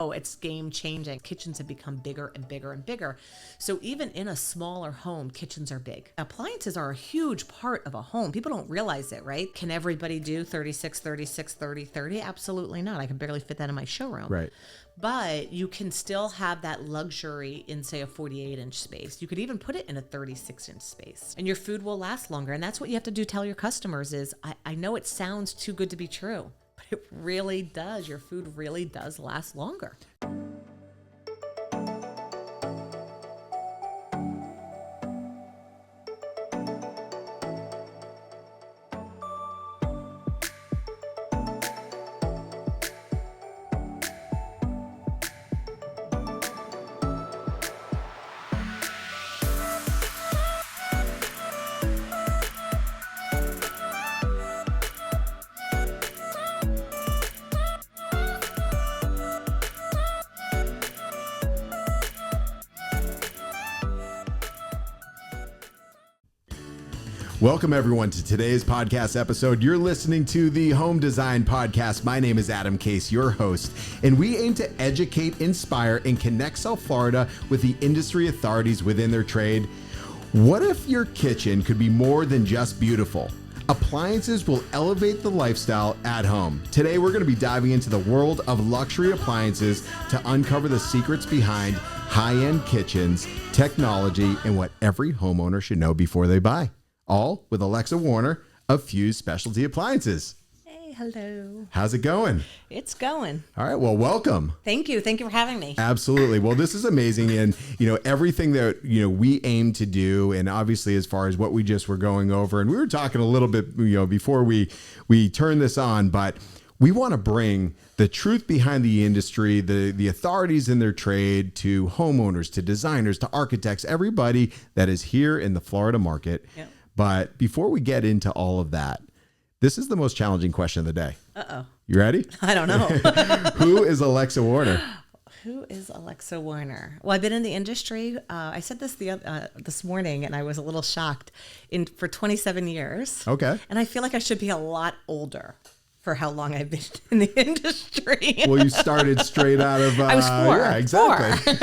Oh, it's game changing. Kitchens have become bigger and bigger and bigger. So even in a smaller home, kitchens are big. Appliances are a huge part of a home. People don't realize it, right? Can everybody do 36, 36, 30, 30? Absolutely not. I can barely fit that in my showroom. Right. But you can still have that luxury in, say, a 48-inch space. You could even put it in a 36-inch space. And your food will last longer. And that's what you have to tell your customers is, I know it sounds too good to be true, but it really does. Your food really does last longer. Welcome, everyone, to today's podcast episode. You're listening to the Home Design Podcast. My name is Adam Kayce, your host, and we aim to educate, inspire, and connect South Florida with the industry authorities within their trade. What if your kitchen could be more than just beautiful? Appliances will elevate the lifestyle at home. Today, we're going to be diving into the world of luxury appliances to uncover the secrets behind high-end kitchens, technology, and what every homeowner should know before they buy. All with Alexa Warner of Fuse Specialty Appliances. Hey, hello. How's it going? It's going. All right. Well, welcome. Thank you. Thank you for having me. Absolutely. Well, this is amazing. And, everything that, we aim to do, and obviously as far as what we just were going over, and we were talking a little bit, before we turn this on, but we want to bring the truth behind the industry, the authorities in their trade, to homeowners, to designers, to architects, everybody that is here in the Florida market. Yep. But before we get into all of that, this is the most challenging question of the day. Uh-oh. You ready? I don't know. Who is Alexa Warner? Who is Alexa Warner? Well, I've been in the industry. I said this this morning, and I was a little shocked. For 27 years. Okay. And I feel like I should be a lot older for how long I've been in the industry. Well, you started straight out of... I was four. Yeah, exactly.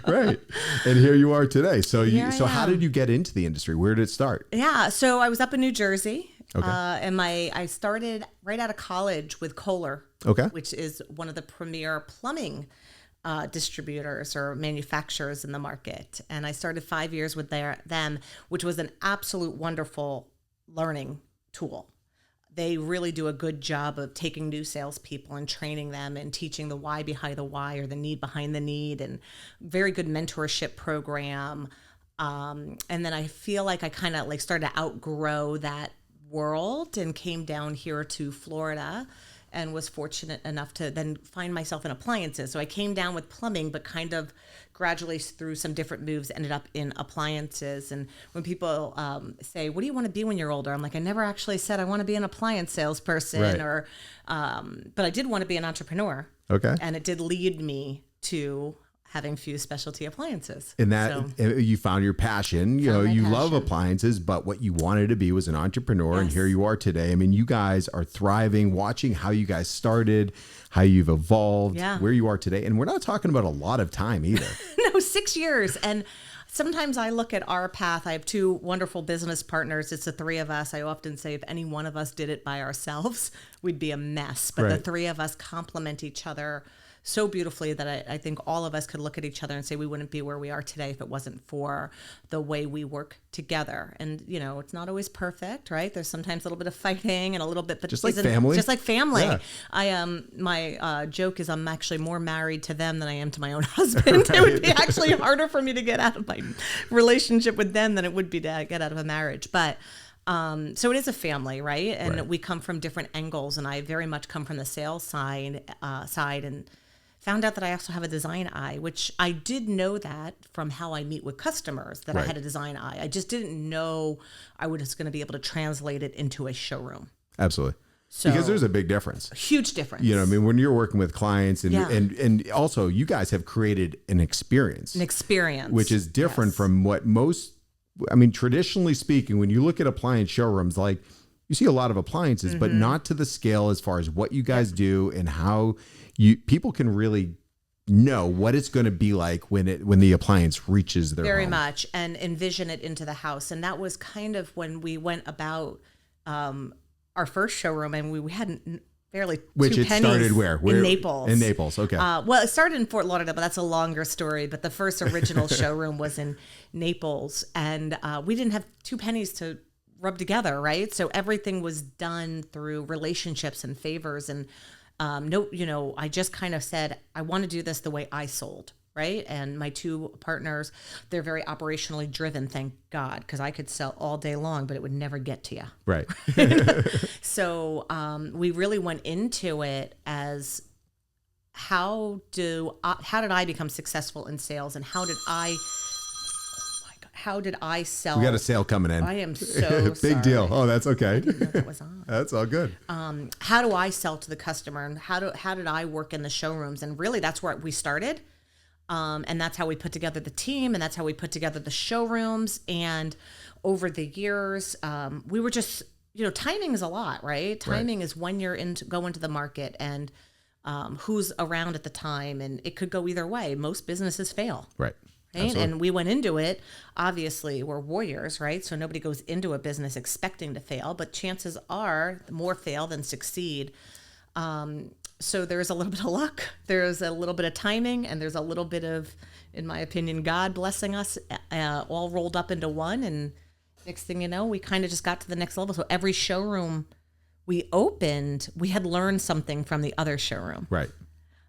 Right. And here you are today. So how did you get into the industry? Where did it start? Yeah. So I was up in New Jersey. Okay. And I started right out of college with Kohler. Okay. Which is one of the premier plumbing distributors or manufacturers in the market. And I started 5 years with them, which was an absolute wonderful learning tool. They really do a good job of taking new salespeople and training them and teaching the why behind the why, or the need behind the need, and very good mentorship program. And then I feel like I kind of started to outgrow that world and came down here to Florida and was fortunate enough to then find myself in appliances. So I came down with plumbing, but kind of gradually through some different moves ended up in appliances. And when people say, what do you want to be when you're older? I'm like, I never actually said I want to be an appliance salesperson, right. But I did want to be an entrepreneur. Okay. And it did lead me to having Fuse Specialty Appliances. And that you found your passion. You love appliances, but what you wanted to be was an entrepreneur. Yes. And here you are today. I mean, you guys are thriving, watching how you guys started, how you've evolved, where you are today. And we're not talking about a lot of time either. No, 6 years. And sometimes I look at our path. I have two wonderful business partners. It's the three of us. I often say if any one of us did it by ourselves, we'd be a mess. But the three of us complement each other so beautifully that I think all of us could look at each other and say we wouldn't be where we are today if it wasn't for the way we work together. And, it's not always perfect, right? There's sometimes a little bit of fighting and a little bit, but just like family. Just like family. Yeah. My joke is I'm actually more married to them than I am to my own husband. Right. It would be actually harder for me to get out of my relationship with them than it would be to get out of a marriage. But so it is a family, right? And we come from different angles, and I very much come from the sales side and found out that I also have a design eye, which I did know that from how I meet with customers, that I had a design eye. I just didn't know I was going to be able to translate it into a showroom. Absolutely. So, because there's a big difference. A huge difference. When you're working with clients and also you guys have created an experience. Which is different from what traditionally speaking, when you look at appliance showrooms, you see a lot of appliances, but not to the scale as far as what you guys do and how people can really know what it's going to be like when the appliance reaches their Very home. much, and envision it into the house. And that was kind of when we went about our first showroom, and we hadn't barely Which two it pennies started where? In Naples. In Naples, okay. Well, it started in Fort Lauderdale, but that's a longer story. But the first original showroom was in Naples, and we didn't have 2 pennies to rub together, right? So everything was done through relationships and favors, and I just kind of said, I want to do this the way I sold, right? And my 2 partners, they're very operationally driven, thank God, because I could sell all day long, but it would never get to you. Right. So we really went into it as how did I become successful in sales, and how did I sell? We got a sale coming in. I am so Big sorry. deal. Oh, that's okay. I didn't know that was on. That's all good. How do I sell to the customer, and how did I work in the showrooms? And really, that's where we started. And that's how we put together the team, and that's how we put together the showrooms. And over the years, we were just, timing is a lot, right? Timing is when you're go into the market, and who's around at the time, and it could go either way. Most businesses fail. Right. Right? And we went into it, obviously we're warriors, right? So nobody goes into a business expecting to fail, but chances are more fail than succeed. So there's a little bit of luck, there's a little bit of timing, and there's a little bit of, in my opinion, God blessing us, all rolled up into one. And next thing you know, we kind of just got to the next level. So every showroom we opened, we had learned something from the other showroom. Right.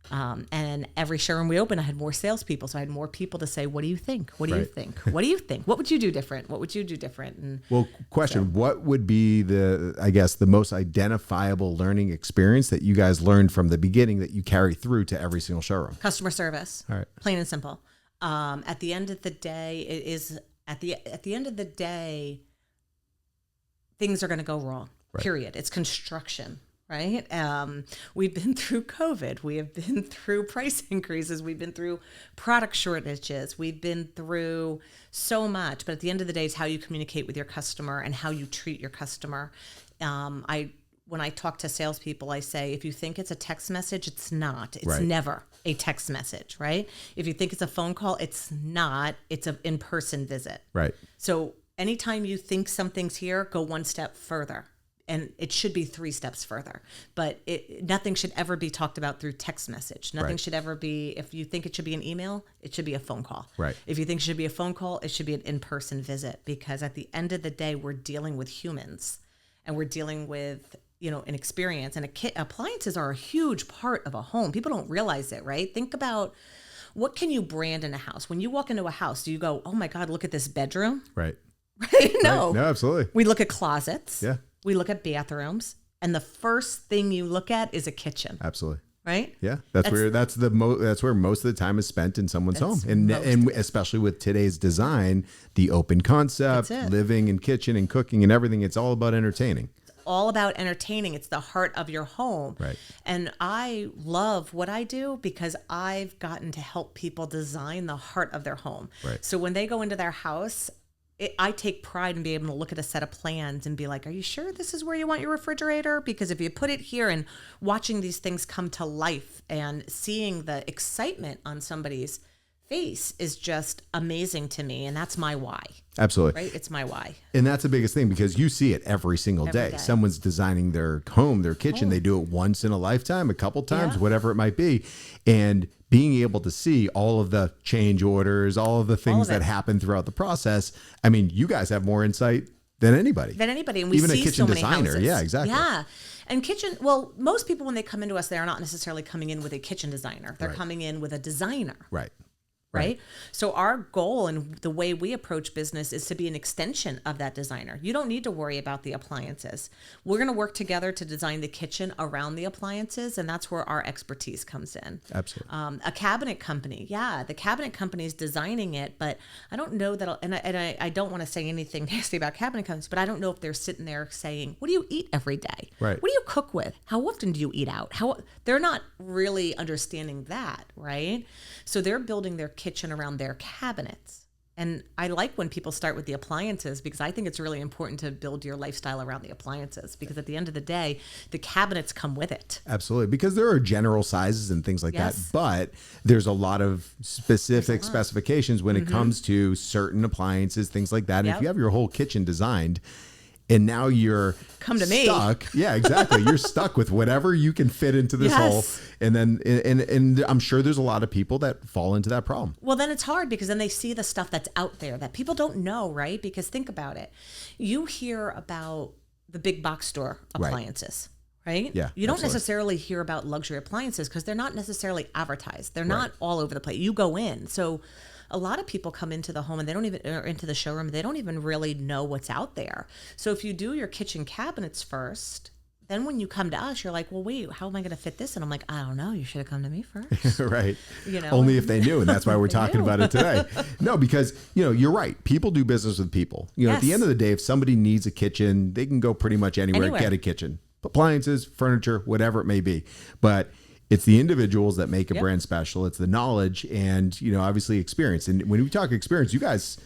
And every showroom we opened, I had more salespeople. So I had more people to say, what do you think? What do you Right. think? What do you think? What would you do different? What would you do different? And Well, question, what would be the most identifiable learning experience that you guys learned from the beginning that you carry through to every single showroom? customer service, All right. plain and simple. At the end of the day, at the end of the day, things are going to go wrong, period. It's construction. Right. We've been through COVID. We have been through price increases. We've been through product shortages. We've been through so much. But at the end of the day, it's how you communicate with your customer and how you treat your customer. When I talk to salespeople, I say, if you think it's a text message, it's not. It's never a text message, right? If you think it's a phone call, it's not. It's an in-person visit. Right. So anytime you think something's here, go one step further. And it should be 3 steps further, but nothing should ever be talked about through text message. Nothing should ever be, if you think it should be an email, it should be a phone call. Right. If you think it should be a phone call, it should be an in-person visit, because at the end of the day, we're dealing with humans, and we're dealing with, an experience. And appliances are a huge part of a home. People don't realize it, right? Think about, what can you brand in a house? When you walk into a house, do you go, oh my God, look at this bedroom? Right. Right? No. Right. No, absolutely. We look at closets. Yeah. We look at bathrooms, and the first thing you look at is a kitchen. Absolutely. Right? Yeah, that's where most of the time is spent in someone's home, and especially with today's design, the open concept, living and kitchen and cooking and everything. It's all about entertaining. It's all about entertaining. It's the heart of your home. Right. And I love what I do because I've gotten to help people design the heart of their home. Right. So when they go into their house, I take pride in being able to look at a set of plans and be like, are you sure this is where you want your refrigerator? Because if you put it here, and watching these things come to life and seeing the excitement on somebody's face is just amazing to me. And that's my why. Absolutely. Right? It's my why. And that's the biggest thing, because you see it every single day. Someone's designing their home, their kitchen. They do it once in a lifetime, a couple times, whatever it might be. And being able to see all of the change orders, all of the things that happen throughout the process. I mean, you guys have more insight than anybody. And we even see a kitchen so many designer. houses. Yeah, exactly. Yeah. And most people, when they come into us, they are not necessarily coming in with a kitchen designer. They're coming in with a designer. Right. So our goal and the way we approach business is to be an extension of that designer. You don't need to worry about the appliances. We're going to work together to design the kitchen around the appliances, and that's where our expertise comes in. Absolutely. A cabinet company. Yeah, the cabinet company is designing it, but I don't know that, I don't want to say anything nasty about cabinet companies, but I don't know if they're sitting there saying, what do you eat every day? Right. What do you cook with? How often do you eat out? They're not really understanding that, right? So they're building their kitchen around their cabinets. And I like when people start with the appliances because I think it's really important to build your lifestyle around the appliances because at the end of the day, the cabinets come with it. Absolutely. Because there are general sizes and things like that, but there's a lot of specific specifications when it comes to certain appliances, things like that. And if you have your whole kitchen designed, and now you're stuck. Yeah, exactly. You're stuck with whatever you can fit into this hole. And then, and I'm sure there's a lot of people that fall into that problem. Well, then it's hard because then they see the stuff that's out there that people don't know, right? Because think about it. You hear about the big box store appliances, right? Yeah. You don't necessarily hear about luxury appliances because they're not necessarily advertised. They're not all over the place. You go in. So a lot of people come into the home and they don't even, or into the showroom, they don't even really know what's out there. So if you do your kitchen cabinets first, then when you come to us, you're like, well, wait, how am I going to fit this? And I'm like, I don't know. You should have come to me first. Right. You know, only if they knew. And that's why we're talking about it today. No, because, you're right. People do business with people. At the end of the day, if somebody needs a kitchen, they can go pretty much anywhere. Get a kitchen, appliances, furniture, whatever it may be. But it's the individuals that make a brand special. It's the knowledge and, obviously experience. And when we talk experience, you guys,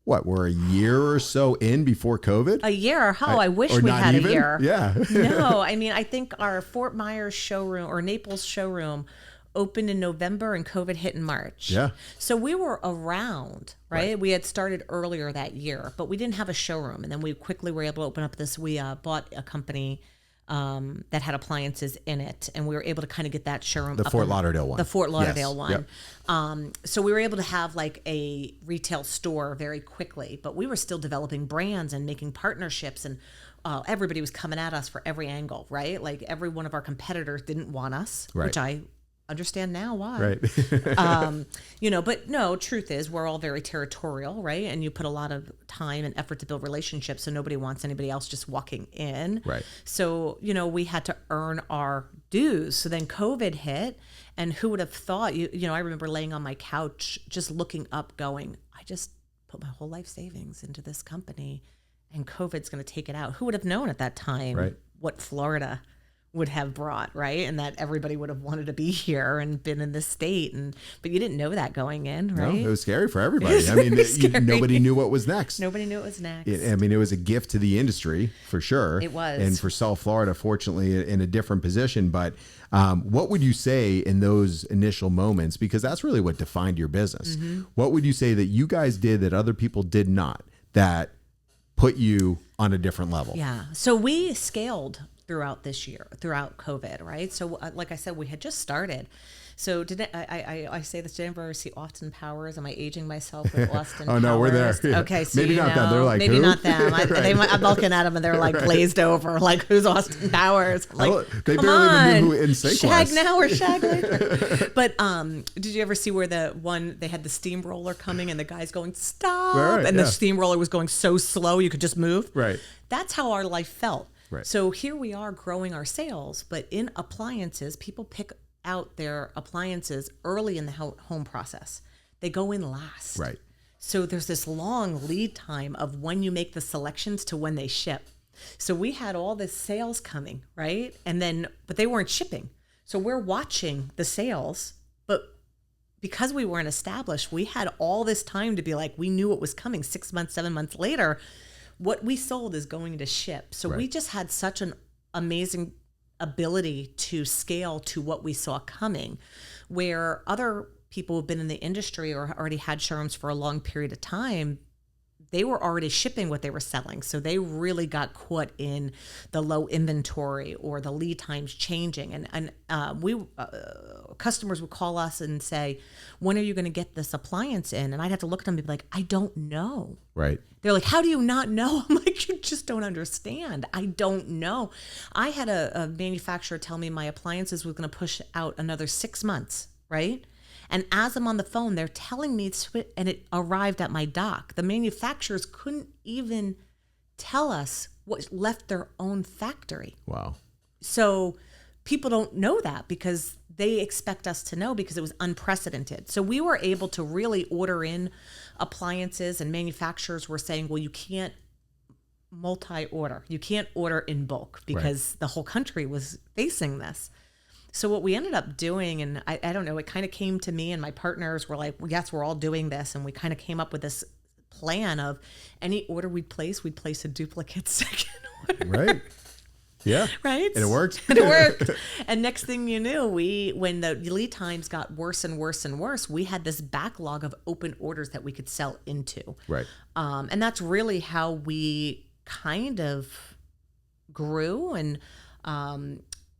we're a year or so in before COVID? A year? I wish we had a year. Yeah. No, I mean, I think our Fort Myers showroom or Naples showroom opened in November and COVID hit in March. Yeah. So we were around, right? We had started earlier that year, but we didn't have a showroom. And then we quickly were able to open up this. We bought a company that had appliances in it, and we were able to kind of get that showroom. The Fort Lauderdale one. The Fort Lauderdale one. Yep. So we were able to have like a retail store very quickly, but we were still developing brands and making partnerships, and everybody was coming at us for every angle, right? Like every one of our competitors didn't want us, which I understand now why. Right. But no, truth is we're all very territorial, right? And you put a lot of time and effort to build relationships, so nobody wants anybody else just walking in. Right. So, we had to earn our dues. So then COVID hit, and who would have thought, I remember laying on my couch, just looking up going, I just put my whole life savings into this company and COVID's going to take it out. Who would have known at that time what Florida would have brought, right? And that everybody would have wanted to be here and been in this state. But you didn't know that going in, right? No, it was scary for everybody. I mean, nobody knew what was next. Nobody knew what was next. It was a gift to the industry for sure. It was. And for South Florida, fortunately, in a different position. But what would you say in those initial moments? Because that's really what defined your business. Mm-hmm. What would you say that you guys did that other people did not, that put you on a different level? Yeah. So we scaled throughout this year, throughout COVID, right? So like I said, we had just started. So I say this, did I ever see Austin Powers? Am I aging myself with Austin Powers? No, we're there. Yeah. Okay, so maybe not them. They're like, maybe who? not them. I'm looking at them and they're like glazed over. Like, who's Austin Powers? I'm like, they barely even knew who NSYNC was. Shag now or shag later. But did you ever see where they had the steamroller coming and the guy's going, stop, and the steamroller was going so slow you could just move? Right. That's how our life felt. Right. So here we are growing our sales, but in appliances, people pick out their appliances early in the home process. They go in last. Right. So there's this long lead time of when you make the selections to when they ship. So we had all this sales coming, right? But they weren't shipping. So we're watching the sales, but because we weren't established, we had all this time to be like, we knew it was coming 6 months, 7 months later. What we sold is going to ship. So we just had such an amazing ability to scale to what we saw coming, where other people who've been in the industry or already had showrooms for a long period of time, they were already shipping what they were selling. So they really got caught in the low inventory or the lead times changing. And customers would call us and say, when are you going to get this appliance in? And I'd have to look at them and be like, I don't know. Right. They're like, how do you not know? I'm like, you just don't understand. I don't know. I had a manufacturer tell me my appliances was going to push out another 6 months, right? And as I'm on the phone, they're telling me and it arrived at my dock. The manufacturers couldn't even tell us what left their own factory. Wow. So people don't know that because they expect us to know because it was unprecedented. So we were able to really order in appliances, and manufacturers were saying, well, you can't multi-order. You can't order in bulk because the whole country was facing this. So what we ended up doing, and I don't know, it kind of came to me and my partners were like, well, yes, we're all doing this. And we kind of came up with this plan of any order we'd place a duplicate second order. Right. Yeah. Right. And it worked. And it worked. And next thing you knew, when the lead times got worse and worse and worse, we had this backlog of open orders that we could sell into. Right. And that's really how we kind of grew, and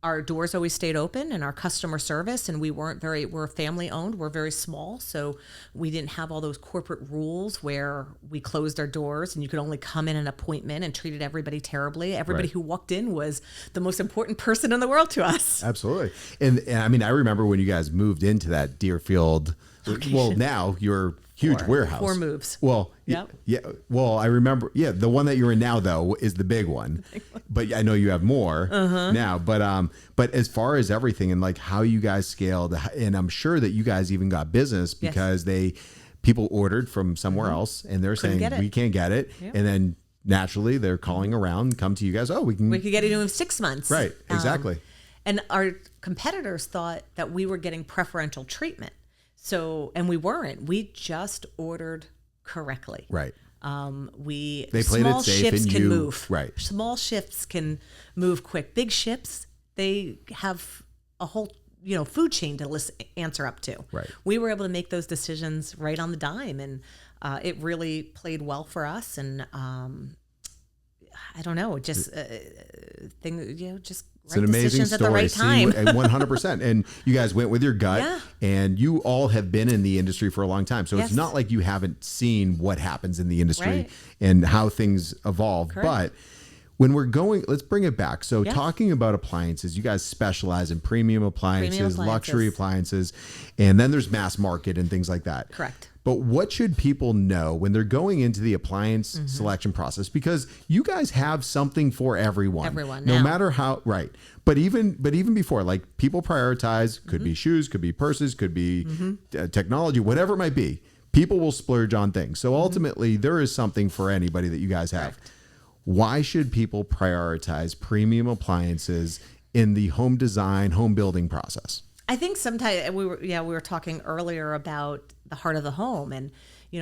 our doors always stayed open, and our customer service, and we're family owned, we're very small, so we didn't have all those corporate rules where we closed our doors and you could only come in an appointment and treated everybody terribly. Everybody who walked in was the most important person in the world to us. Absolutely. And I mean, I remember when you guys moved into that Deerfield, well, now you're huge warehouse. 4 moves. Well, Yep. Yeah. Well, I remember. Yeah, the one that you're in now, though, is the big one. But I know you have more now. But as far as everything and like how you guys scaled, and I'm sure that you guys even got business because people ordered from somewhere else, and they're saying we can't get it, and then naturally they're calling around, come to you guys. Oh, we could get it in 6 months. Right. Exactly. And our competitors thought that we were getting preferential treatment. So, and we weren't. We just ordered correctly. Right. They played small it safe ships and can you, move. Right. Small ships can move quick. Big ships, they have a whole food chain to answer up to. Right. We were able to make those decisions right on the dime, and it really played well for us. And I don't know, just just it's an amazing story. At the right time. 100%. And you guys went with your gut, and you all have been in the industry for a long time. So it's not like you haven't seen what happens in the industry and how things evolve. Correct. But when we're going, let's bring it back. So talking about appliances, you guys specialize in premium appliances, luxury appliances, and then there's mass market and things like that. Correct. But what should people know when they're going into the appliance selection process? Because you guys have something for everyone. No matter how, right. But even before, like people prioritize, could be shoes, could be purses, could be technology, whatever it might be. People will splurge on things. So ultimately, there is something for anybody that you guys have. Correct. Why should people prioritize premium appliances in the home design, home building process? I think sometimes we were talking earlier about the heart of the home, and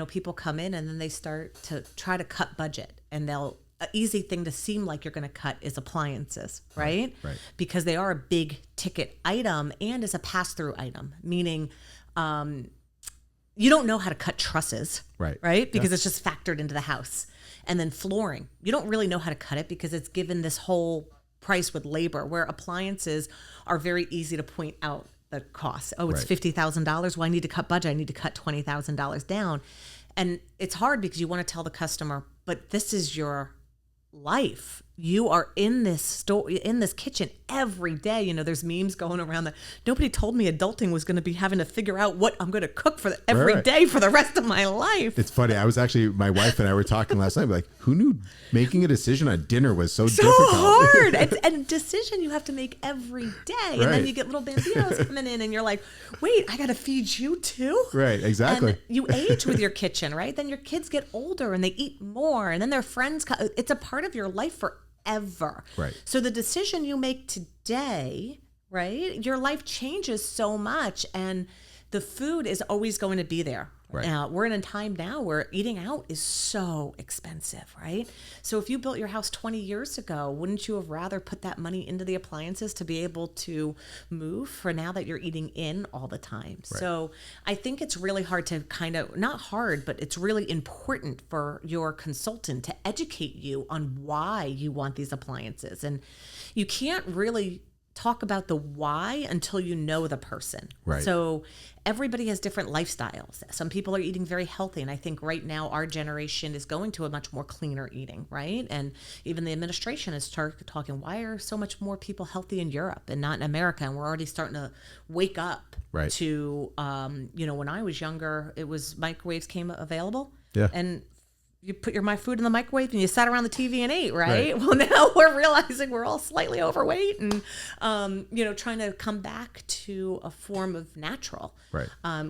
people come in and then they start to try to cut budget, and an easy thing to seem like you're going to cut is appliances, right? Right. Because they are a big ticket item and is a pass-through item, meaning you don't know how to cut trusses, right? Because it's just factored into the house. And then flooring, you don't really know how to cut it because it's given this whole price with labor, where appliances are very easy to point out the cost. Oh, it's $50,000. Well, I need to cut budget. I need to cut $20,000 down. And it's hard because you want to tell the customer, but this is your life. You are in this store, in this kitchen every day. There's memes going around that nobody told me adulting was going to be having to figure out what I'm going to cook for every day for the rest of my life. It's funny. I was actually, my wife and I were talking last night, like, who knew making a decision on dinner was so difficult? Hard. It's a decision you have to make every day. And then you get little bambinos coming in and you're like, wait, I got to feed you too? Right, exactly. And you age with your kitchen, right? Then your kids get older and they eat more, and then their friends, it's a part of your life forever. Right. So the decision you make today, right, your life changes so much, and the food is always going to be there. Right. We're in a time now where eating out is so expensive, right? So if you built your house 20 years ago, wouldn't you have rather put that money into the appliances to be able to move for now that you're eating in all the time? Right. So I think it's really hard to not hard, but it's really important for your consultant to educate you on why you want these appliances. And you can't really talk about the why until you know the person. Right. So everybody has different lifestyles. Some people are eating very healthy, and I think right now our generation is going to a much more cleaner eating, right? And even the administration is talking, why are so much more people healthy in Europe and not in America? And we're already starting to wake up to, when I was younger, it was microwaves came available. Yeah. And you put my food in the microwave and you sat around the TV and ate, right? Well, now we're realizing we're all slightly overweight and, trying to come back to a form of natural,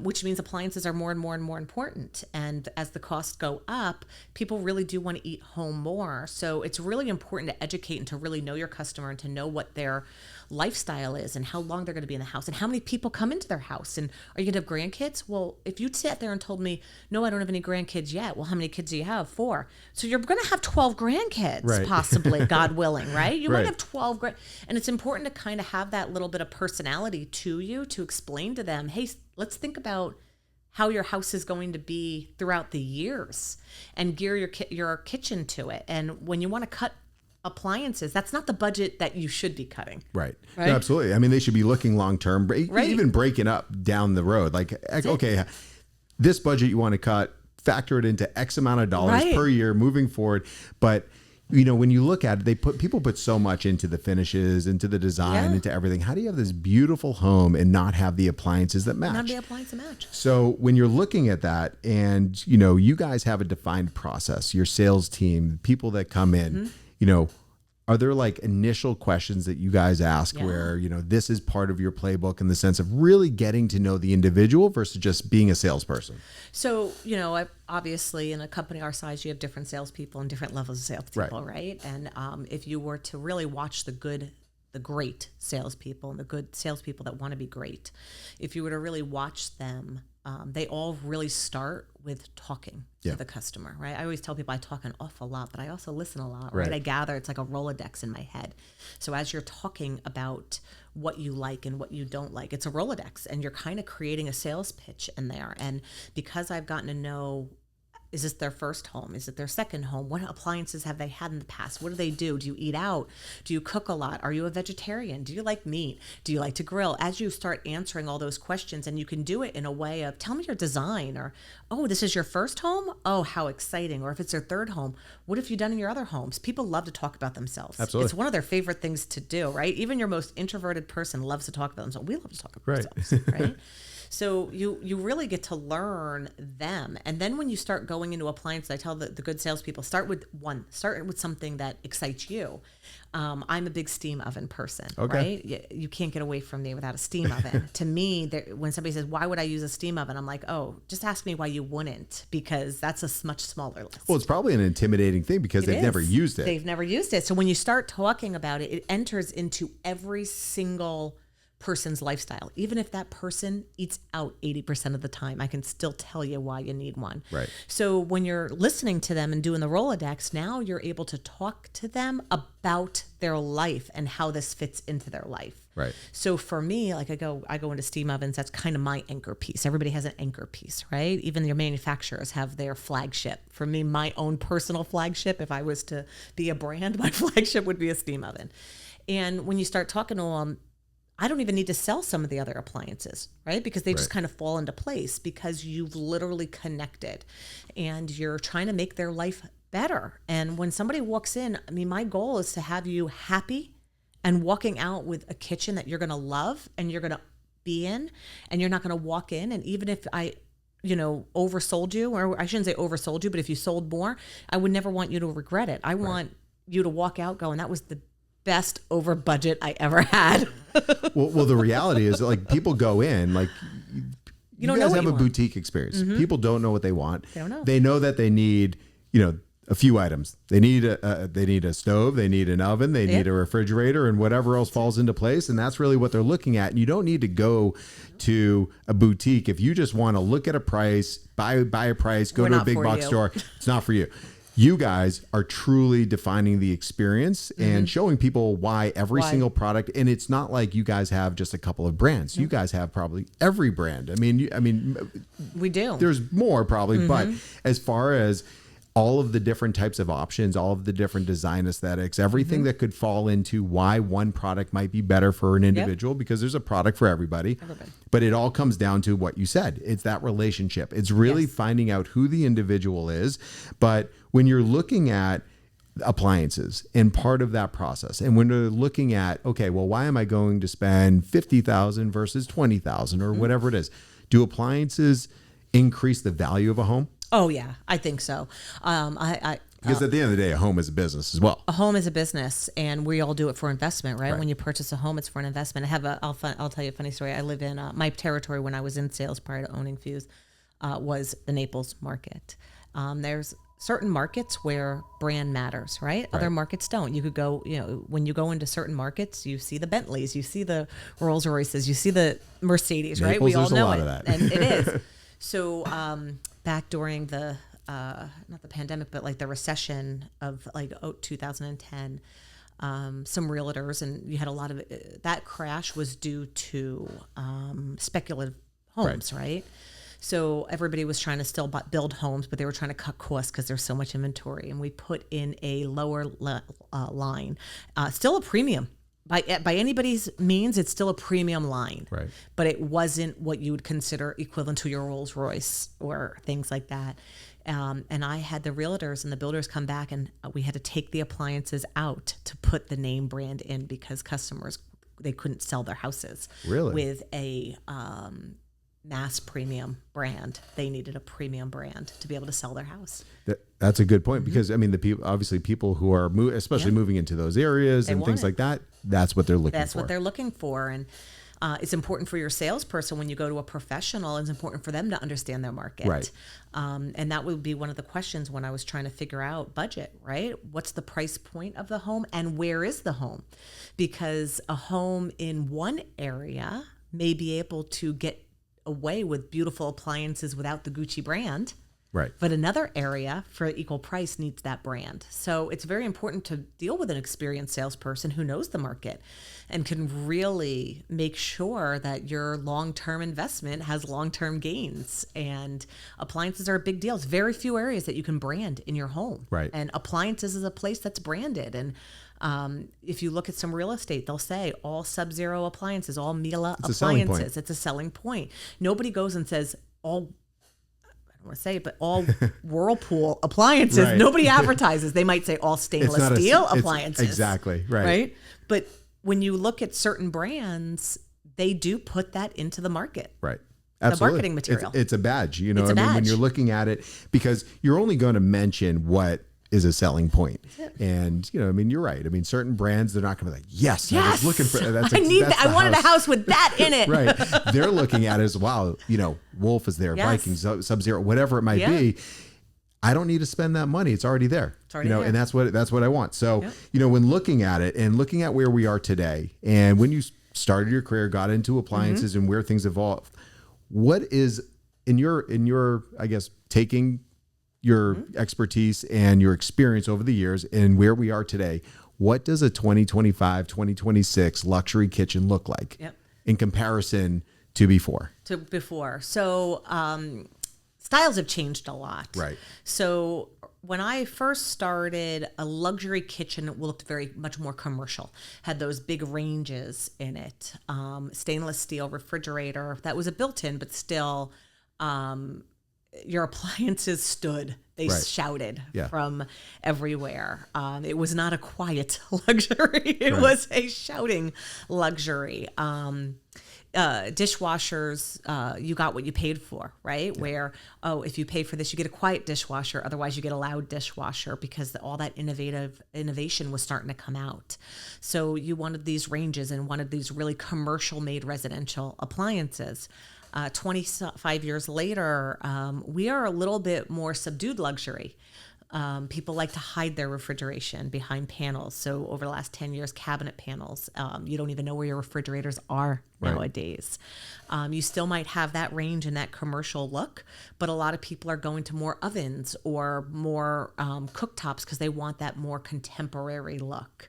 which means appliances are more and more and more important. And as the costs go up, people really do want to eat home more. So it's really important to educate and to really know your customer and to know what their lifestyle is and how long they're going to be in the house and how many people come into their house. And are you going to have grandkids? Well, if you sat there and told me, no, I don't have any grandkids yet. Well, how many kids do you have? 4. So you're going to have 12 grandkids, possibly, God willing, right? You might have 12 and it's important to kind of have that little bit of personality to you to explain to them, hey, let's think about how your house is going to be throughout the years and gear your kitchen to it. And when you want to cut appliances, that's not the budget that you should be cutting. Right. No, absolutely. I mean, they should be looking long-term, even breaking up down the road. Like, okay, this budget you want to cut, factor it into X amount of dollars per year moving forward. But when you look at it, people put so much into the finishes, into the design, into everything. How do you have this beautiful home and not have the appliances that match? Not the appliances that match. So when you're looking at that, and you guys have a defined process, your sales team, people that come in, are there like initial questions that you guys ask where, this is part of your playbook in the sense of really getting to know the individual versus just being a salesperson? So, obviously in a company our size, you have different salespeople and different levels of salespeople, right? And if you were to really watch the great salespeople and the good salespeople that want to be great, if you were to really watch them, they all really start with talking to the customer, right? I always tell people I talk an awful lot, but I also listen a lot, right? I gather it's like a Rolodex in my head. So as you're talking about what you like and what you don't like, it's a Rolodex, and you're kind of creating a sales pitch in there. And because I've gotten to know, is this their first home? Is it their second home? What appliances have they had in the past? What do they do? Do you eat out? Do you cook a lot? Are you a vegetarian? Do you like meat? Do you like to grill? As you start answering all those questions, and you can do it in a way of, tell me your design, or, oh, this is your first home? Oh, how exciting. Or if it's their third home, what have you done in your other homes? People love to talk about themselves. Absolutely. It's one of their favorite things to do, right? Even your most introverted person loves to talk about themselves. We love to talk about ourselves, right? So you really get to learn them. And then when you start going into appliances, I tell the good salespeople, start with something that excites you. I'm a big steam oven person, right? You can't get away from me without a steam oven. To me, when somebody says, why would I use a steam oven? I'm like, oh, just ask me why you wouldn't, because that's a much smaller list. Well, it's probably an intimidating thing because they've never used it. They've never used it. So when you start talking about it, it enters into every single person's lifestyle. Even if that person eats out 80% of the time, I can still tell you why you need one. Right. So when you're listening to them and doing the Rolodex, now you're able to talk to them about their life and how this fits into their life. Right. So for me, like I go into steam ovens. That's kind of my anchor piece. Everybody has an anchor piece, right? Even your manufacturers have their flagship. For me, my own personal flagship, if I was to be a brand, my flagship would be a steam oven. And when you start talking to them, I don't even need to sell some of the other appliances, right? Because they just kind of fall into place because you've literally connected and you're trying to make their life better. And when somebody walks in, I mean, my goal is to have you happy and walking out with a kitchen that you're going to love and you're going to be in, and you're not going to walk in. And even if I oversold you, or I shouldn't say oversold you, but if you sold more, I would never want you to regret it. I want you to walk out going, that was the best over budget I ever had. well, the reality is, like, people go in, like, you guys have a boutique experience. Mm-hmm. People don't know what they want. They don't know. They know that they need, a few items. They need a stove, they need an oven, they need a refrigerator, and whatever else falls into place. And that's really what they're looking at. And you don't need to go to a boutique if you just want to look at a price, buy a price, go to a big box store. It's not for you. You guys are truly defining the experience and showing people why every single product. And it's not like you guys have just a couple of brands. You guys have probably every brand. I mean, we do. There's more probably, but as far as all of the different types of options, all of the different design aesthetics, everything that could fall into why one product might be better for an individual, because there's a product for everybody. But it all comes down to what you said. It's that relationship. It's really finding out who the individual is. But when you're looking at appliances and part of that process, and when you're looking at, okay, well, why am I going to spend $50,000 versus $20,000 or whatever it is? Do appliances increase the value of a home? Oh yeah, I think so. Because at the end of the day, a home is a business as well. A home is a business, and we all do it for investment, right? When you purchase a home, it's for an investment. I'll tell you a funny story. I live in my territory when I was in sales prior to owning Fuse was the Naples market. There's certain markets where brand matters, right? Other markets don't. You could go, when you go into certain markets, you see the Bentleys, you see the Rolls Royces, you see the Mercedes, Naples, right? We all there's a know lot it. of that. And it is. So back during the, not the pandemic, but like the recession of like 2010, some realtors, and you had a lot of that crash was due to speculative homes, right? So everybody was trying to still build homes, but they were trying to cut costs because there's so much inventory. And we put in a lower line, still a premium. By anybody's means, it's still a premium line, right? But it wasn't what you would consider equivalent to your Rolls Royce or things like that. And I had the realtors and the builders come back, and we had to take the appliances out to put the name brand in because customers, they couldn't sell their houses with a mass premium brand. They needed a premium brand to be able to sell their house. That's a good point, because I mean, obviously people who are especially moving into those areas and things like that, that's what they're looking for. That's what they're looking for. And it's important for your salesperson when you go to a professional. It's important for them to understand their market. Right. And that would be one of the questions when I was trying to figure out budget, right? What's the price point of the home and where is the home? Because a home in one area may be able to get away with beautiful appliances without the Gucci brand. Right. But another area for equal price needs that brand. So it's very important to deal with an experienced salesperson who knows the market and can really make sure that your long-term investment has long-term gains. And appliances are a big deal. It's very few areas that you can brand in your home. Right. And appliances is a place that's branded. And if you look at some real estate, they'll say all Sub-Zero appliances, all Miele appliances. It's a selling point. Nobody goes and says all, I don't want to say it, but all Whirlpool appliances. Right. Nobody advertises. They might say all stainless steel appliances. Exactly. Right. Right. But when you look at certain brands, they do put that into the market. Right. Absolutely. The marketing material. It's a badge, you know. It's a badge. When you're looking at it, because you're only going to mention what is a selling point. And, you're right. I mean, certain brands, they're not going to be like, yes, I was looking for that. I wanted a house with that in it. Right. They're looking at it as, wow, Wolf is there, Vikings, Sub-Zero, whatever it might be. I don't need to spend that money. It's already there. It's already there. And that's what I want. So, when looking at it and looking at where we are today, and when you started your career, got into appliances and where things evolved, what is in your, I guess, taking your expertise and your experience over the years and where we are today, what does a 2025, 2026 luxury kitchen look like in comparison to before? So styles have changed a lot. Right. So when I first started, a luxury kitchen looked very much more commercial, had those big ranges in it, stainless steel refrigerator that was a built-in, but still your appliances stood. They shouted from everywhere. It was not a quiet luxury. It was a shouting luxury. Dishwashers, you got what you paid for, right? Yeah. Where, if you pay for this, you get a quiet dishwasher. Otherwise, you get a loud dishwasher because all that innovation was starting to come out. So you wanted these ranges and wanted these really commercial-made residential appliances. 25 years later, we are a little bit more subdued luxury. People like to hide their refrigeration behind panels. So over the last 10 years, cabinet panels, you don't even know where your refrigerators are nowadays. You still might have that range and that commercial look, but a lot of people are going to more ovens or more cooktops because they want that more contemporary look.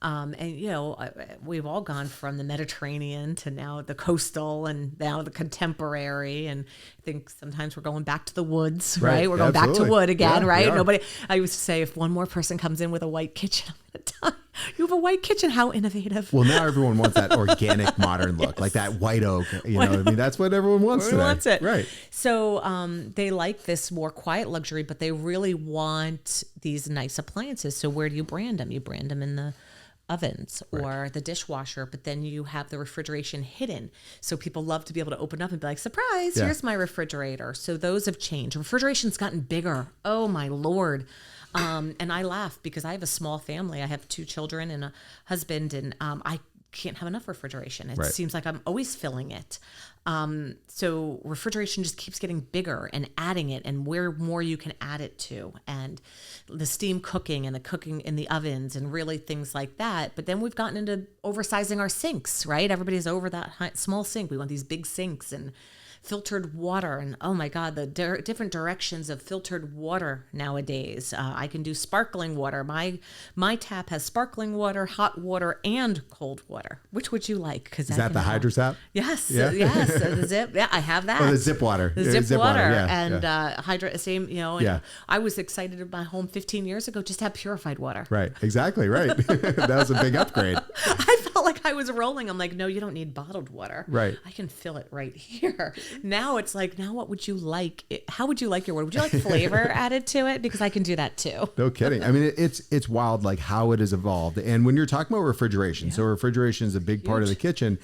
We've all gone from the Mediterranean to now the coastal and now the contemporary. And I think sometimes we're going back to the woods, right? We're going back to wood again, right? I used to say, if one more person comes in with a white kitchen, I'm going to die. You have a white kitchen. How innovative. Well, now everyone wants that organic modern look, like that white oak. That's what everyone wants today. Everyone wants it. Right. So they like this more quiet luxury, but they really want these nice appliances. So where do you brand them? You brand them in the ovens or the dishwasher, but then you have the refrigeration hidden. So people love to be able to open up and be like, surprise, here's my refrigerator. So those have changed. Refrigeration's gotten bigger. Oh my Lord. And I laugh because I have a small family. I have 2 children and a husband, and can't have enough refrigeration. It Right. seems like I'm always filling it. So refrigeration just keeps getting bigger and adding it, and where more you can add it to, and the steam cooking and the cooking in the ovens and really things like that. But then we've gotten into oversizing our sinks, right? Everybody's over that small sink. We want these big sinks and filtered water, and oh my God, the different directions of filtered water nowadays. I can do sparkling water. My tap has sparkling water, hot water, and cold water. Which would you like? Because Is that the Hydro Tap? Yes, Yeah. yes, the zip. Yeah, I have that. Oh, the zip water. The zip water, yeah, and yeah. Hydro, same. And Yeah. I was excited in my home 15 years ago just to have purified water. Right. Exactly. Right. That was a big upgrade. I felt like I was rolling. I'm like, no, you don't need bottled water. Right. I can fill it right here. Now it's like, now what would you like? How would you like your water? Would you like flavor added to it? Because I can do that too. No kidding. I mean, it's wild, like how it has evolved. And when you're talking about refrigeration, so refrigeration is a big part of the kitchen,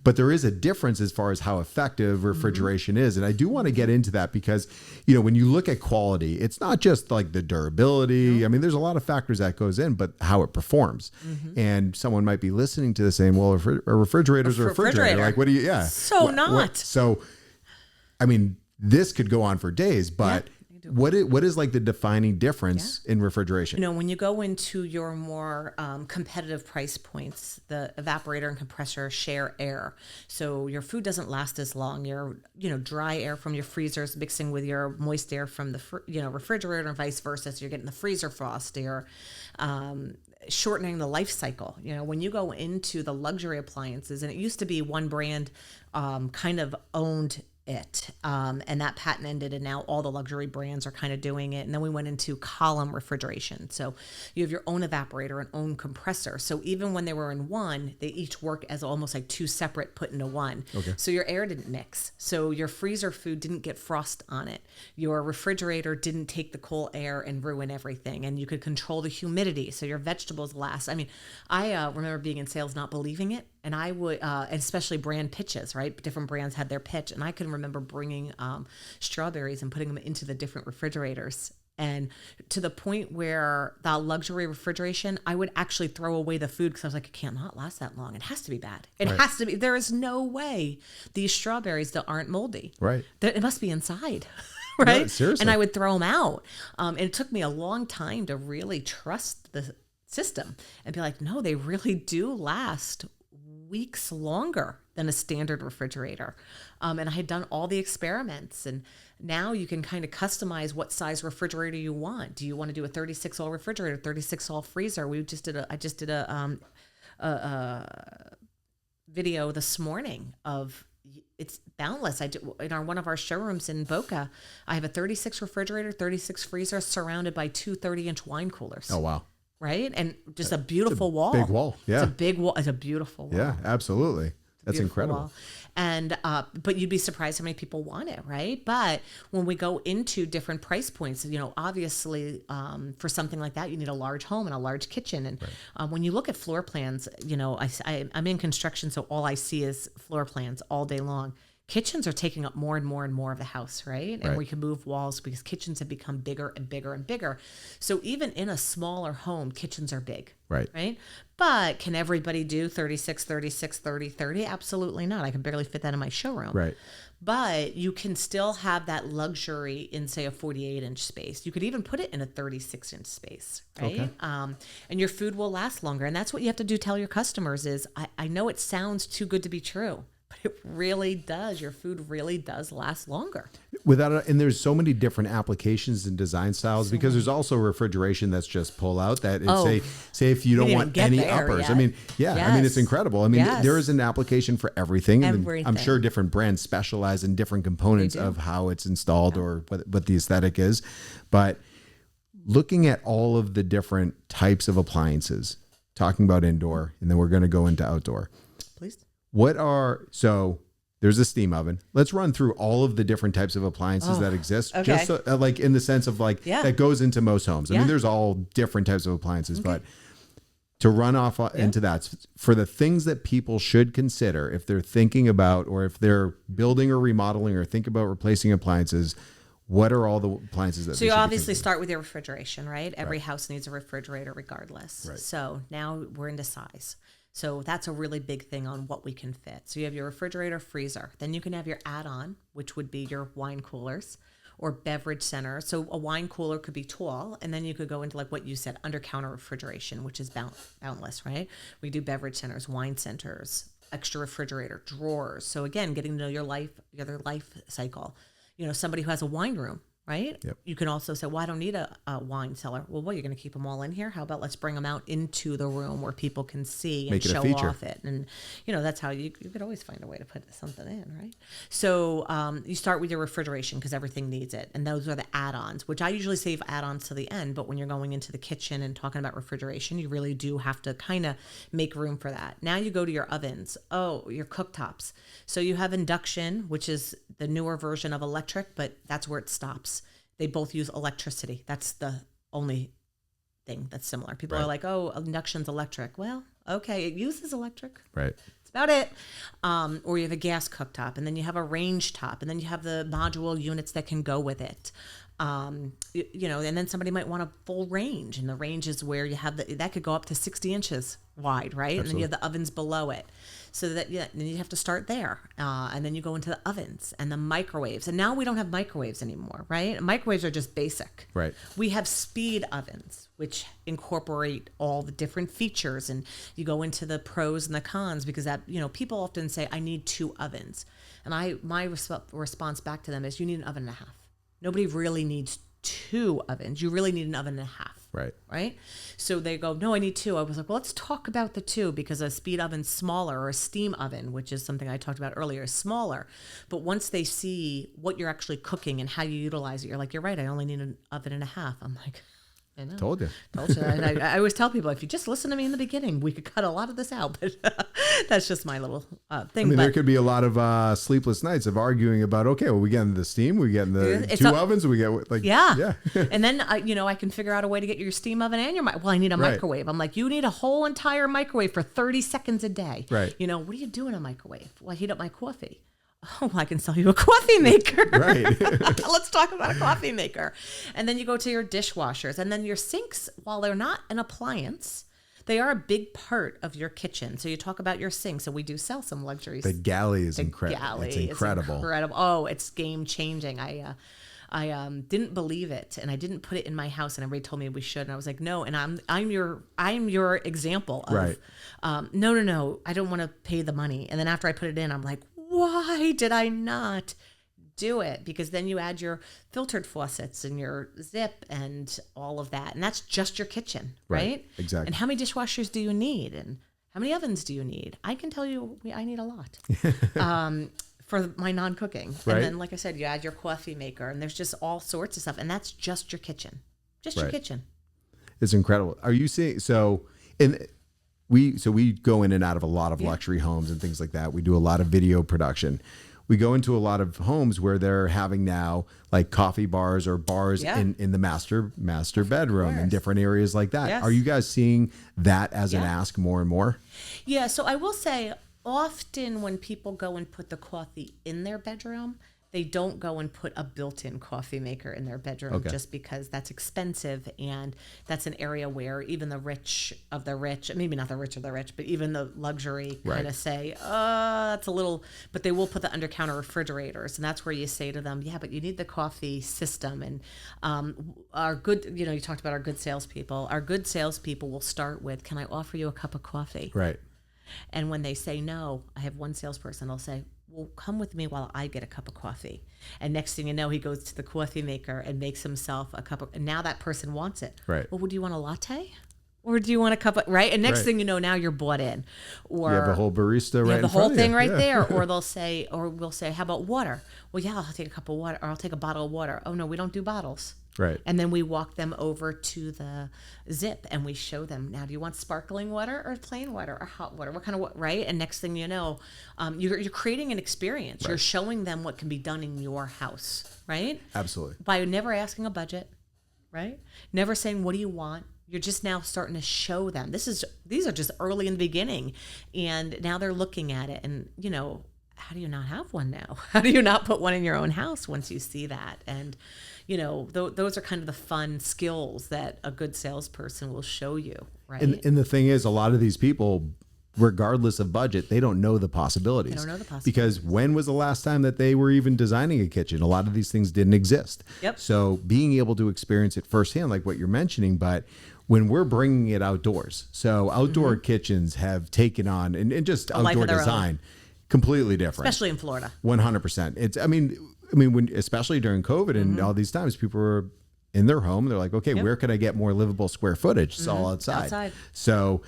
but there is a difference as far as how effective refrigeration is. And I do want to get into that because, when you look at quality, it's not just like the durability. I mean, there's a lot of factors that goes in, but how it performs. And someone might be listening to this saying, well, a refrigerator's a refrigerator. Like, what do you, yeah. So not. So, I mean, this could go on for days, but what is like the defining difference in refrigeration? When you go into your more competitive price points, the evaporator and compressor share air. So your food doesn't last as long. Your, dry air from your freezers mixing with your moist air from the, refrigerator and vice versa. So you're getting the freezer frost. You're shortening the life cycle. When you go into the luxury appliances, and it used to be one brand kind of owned it. And that patent ended, and now all the luxury brands are kind of doing it. And then we went into column refrigeration. So you have your own evaporator and own compressor. So even when they were in one, they each work as almost like two separate put into one. Okay. So your air didn't mix. So your freezer food didn't get frost on it. Your refrigerator didn't take the cold air and ruin everything. And you could control the humidity. So your vegetables last. I mean, I remember being in sales not believing it. And I would, especially brand pitches, right? Different brands had their pitch. And I can remember bringing strawberries and putting them into the different refrigerators. And to the point where the luxury refrigeration, I would actually throw away the food because I was like, it can't not last that long. It has to be bad. It has to be. There is no way these strawberries that aren't moldy. Right. It must be inside. Right. No, seriously. And I would throw them out. And it took me a long time to really trust the system and be like, no, they really do last weeks longer than a standard refrigerator. And I had done all the experiments, and now you can kind of customize what size refrigerator you want. Do you want to do a 36-all refrigerator, 36-all freezer? I just did a video this morning of, it's boundless. I do in one of our showrooms in Boca. I have a 36 refrigerator, 36 freezer surrounded by two 30-inch wine coolers. Oh, wow. Right? And just a beautiful wall. Big wall. Yeah. It's a big wall. It's a beautiful wall. Yeah, absolutely. That's incredible. Wall. And, but you'd be surprised how many people want it, right? But when we go into different price points, obviously for something like that, you need a large home and a large kitchen. And when you look at floor plans, I'm in construction, so all I see is floor plans all day long. Kitchens are taking up more and more and more of the house, right? And we can move walls because kitchens have become bigger and bigger and bigger. So even in a smaller home, kitchens are big, right? But can everybody do 36, 36, 30, 30? Absolutely not. I can barely fit that in my showroom. Right. But you can still have that luxury in, say, a 48-inch space. You could even put it in a 36-inch space, right? Okay. And your food will last longer. And that's what you have to do, tell your customers is, I know it sounds too good to be true, but it really does. Your food really does last longer. And there's so many different applications and design styles because there's also refrigeration that's just pull out that say if you don't want any uppers. Yet. I mean, I mean, it's incredible. I mean, there is an application for everything. Everything. I'm sure different brands specialize in different components of how it's installed or what the aesthetic is. But looking at all of the different types of appliances, talking about indoor, and then we're going to go into outdoor. Please. So there's a steam oven. Let's run through all of the different types of appliances that exist. Okay. Just so, like in the sense of like that goes into most homes. I mean, there's all different types of appliances, but to run off into that for the things that people should consider if they're thinking about, or if they're building or remodeling or think about replacing appliances, what are all the appliances that? So you obviously start with your refrigeration, right? Every house needs a refrigerator regardless. Right. So now we're into size. So that's a really big thing on what we can fit. So you have your refrigerator, freezer. Then you can have your add-on, which would be your wine coolers or beverage center. So a wine cooler could be tall, and then you could go into like what you said, under counter refrigeration, which is boundless, right? We do beverage centers, wine centers, extra refrigerator, drawers. So again, getting to know your life cycle. Somebody who has a wine room, right? Yep. You can also say, well, I don't need a wine cellar. Well, what, you're going to keep them all in here? How about let's bring them out into the room where people can see and show off it. And, that's how you could always find a way to put something in, right? So you start with your refrigeration because everything needs it. And those are the add-ons, which I usually save add-ons to the end. But when you're going into the kitchen and talking about refrigeration, you really do have to kind of make room for that. Now you go to your ovens. Oh, your cooktops. So you have induction, which is the newer version of electric, but that's where it stops. They both use electricity. That's the only thing that's similar. People are like, oh, induction's electric. Well, okay, it uses electric. Right. That's about it. Or you have a gas cooktop, and then you have a range top, and then you have the module units that can go with it. And then somebody might want a full range, and the range is where you have that could go up to 60 inches wide, right? Absolutely. And then you have the ovens below it. So then you have to start there. And then you go into the ovens and the microwaves. And now we don't have microwaves anymore, right? Microwaves are just basic. Right. We have speed ovens, which incorporate all the different features. And you go into the pros and the cons because that, people often say, I need 2 ovens. And my response back to them is, you need an oven and a half. Nobody really needs 2 ovens. You really need an oven and a half. Right. Right. So they go, no, I need 2. I was like, well, let's talk about the 2 because a speed oven's smaller, or a steam oven, which is something I talked about earlier, is smaller. But once they see what you're actually cooking and how you utilize it, you're like, you're right. I only need an oven and a half. I'm like, I know. Told you. I always tell people, if you just listen to me in the beginning, we could cut a lot of this out. But that's just my little thing. There could be a lot of sleepless nights of arguing about, okay, well, we getting the steam, we getting the 2 ovens, we get yeah. And then I can figure out a way to get your steam oven and well, I need a microwave. I'm like, you need a whole entire microwave for 30 seconds a day. Right. What do you do in a microwave? Well, I heat up my coffee. Oh, I can sell you a coffee maker. Right. Let's talk about a coffee maker. And then you go to your dishwashers, and then your sinks, while they're not an appliance, they are a big part of your kitchen. So you talk about your sinks, and we do sell some luxuries. The galley is incredible. It's incredible. Oh, it's game changing. I didn't believe it, and I didn't put it in my house, and everybody told me we should, and I was like, no. And I'm your example of, no, I don't want to pay the money. And then after I put it in, I'm like, why did I not do it? Because then you add your filtered faucets and your zip and all of that, and that's just your kitchen, right? Exactly. And how many dishwashers do you need, and how many ovens do you need? I can tell you, I need a lot. For my non-cooking. Right. And then, like I said, you add your coffee maker, and there's just all sorts of stuff, and that's just your kitchen. Just your kitchen. It's incredible. Are you seeing, we go in and out of a lot of luxury homes and things like that. We do a lot of video production. We go into a lot of homes where they're having now like coffee bars or bars in the master bedroom and different areas like that. Yes. Are you guys seeing that as an ask more and more? Yeah. So I will say, often when people go and put the coffee in their bedroom, they don't go and put a built-in coffee maker in their bedroom just because that's expensive, and that's an area where even the rich of the rich, maybe not the rich of the rich, but even the luxury kind of say, that's a little, but they will put the under-counter refrigerators, and that's where you say to them, yeah, but you need the coffee system. And our good, you talked about our good salespeople. Our good salespeople will start with, can I offer you a cup of coffee? Right. And when they say no, I have one salesperson, I'll say, well, come with me while I get a cup of coffee. And next thing you know, he goes to the coffee maker and makes himself a cup of, and now that person wants it. Right. Well, would you want a latte? Or do you want a cup of, right? And next thing you know, now you're bought in. Or you have a whole barista right in front of you. The whole thing right there. Or we'll say, how about water? Well, yeah, I'll take a cup of water, or I'll take a bottle of water. Oh no, we don't do bottles. Right. And then we walk them over to the zip and we show them, now, do you want sparkling water or plain water or hot water? What kind of water, right? And next thing you know, you're creating an experience. Right. You're showing them what can be done in your house, right? Absolutely. By never asking a budget, right? Never saying, what do you want? You're just now starting to show them. These are just early in the beginning. And now they're looking at it and, how do you not have one now? How do you not put one in your own house once you see that? And, those are kind of the fun skills that a good salesperson will show you, right? And the thing is, a lot of these people regardless of budget, they don't know the possibilities. They don't know the possibilities. Because when was the last time that they were even designing a kitchen? A lot of these things didn't exist. Yep. So being able to experience it firsthand, like what you're mentioning, but when we're bringing it outdoors, so outdoor kitchens have taken on, and just outdoor design, completely different. Especially in Florida. 100%. It's, I mean, when, especially during COVID and all these times, people were in their home. They're like, okay, where can I get more livable square footage? It's all outside. So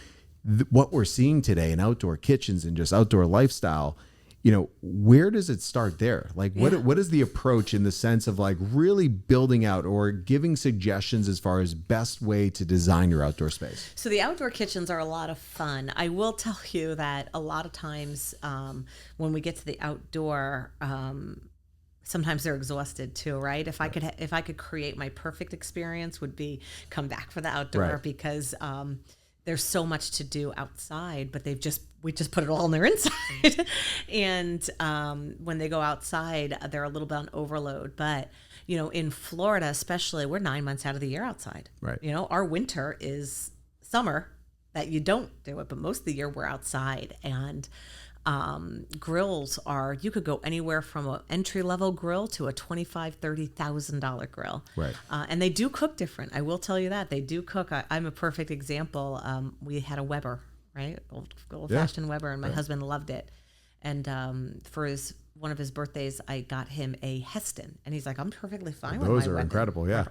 what we're seeing today in outdoor kitchens and just outdoor lifestyle, you know, where does it start there? Like what is the approach in the sense of like really building out or giving suggestions as far as best way to design your outdoor space? So the outdoor kitchens are a lot of fun. I will tell you that a lot of times when we get to the outdoor, sometimes they're exhausted too, right? If I could create my perfect experience, would be come back for the outdoor because there's so much to do outside, but we just put it all on their inside. And when they go outside, they're a little bit on overload. But, you know, in Florida, especially, we're 9 months out of the year outside. Right. You know, our winter is summer that you don't do it, but most of the year we're outside. And grills are, you could go anywhere from an entry-level grill to a $25,000-$30,000 grill. Right. And they do cook different. I will tell you that. They do cook. I'm a perfect example. We had a Weber, right? Old-fashioned Weber, and my husband loved it. And for one of his birthdays, I got him a Heston. And he's like, I'm perfectly fine with my Those are Weber. incredible, yeah.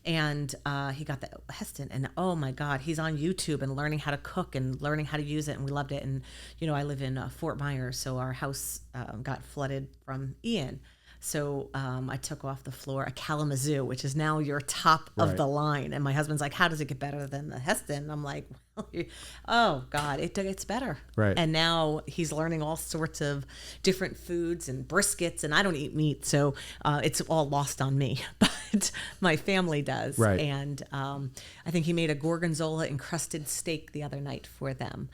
And he got the Heston, and oh my God, he's on YouTube and learning how to cook and learning how to use it, and we loved it. And you know, I live in Fort Myers, so our house got flooded from Ian. So I took off the floor a Kalamazoo, which is now your top of the line. And my husband's like, how does it get better than the Heston? I'm like, well, oh God, it gets better. Right. And now he's learning all sorts of different foods and briskets, and I don't eat meat, so it's all lost on me, but my family does. Right. And I think he made a gorgonzola encrusted steak the other night for them.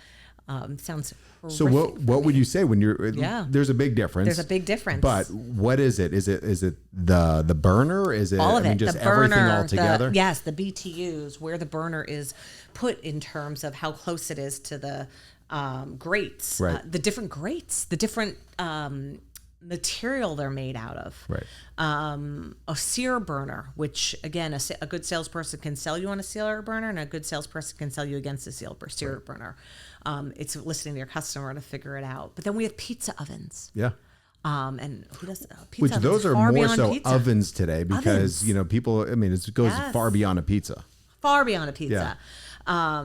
Sounds horrific. So what would you say when you're, there's a big difference. There's a big difference. But what is it? Is it the burner? Is it all of it? Just the burner, everything all together? Yes, the BTUs, where the burner is put in terms of how close it is to the grates, right. The different grates, the different material they're made out of. Right. A sear burner, which again, a good salesperson can sell you on a sear burner, and a good salesperson can sell you against a sear burner. It's listening to your customer to figure it out. But then we have pizza ovens. Yeah. And who does pizza Which ovens? those are Far more so pizza. ovens today because, you know, people, I mean, it goes far beyond a pizza. Far beyond a pizza. Yeah.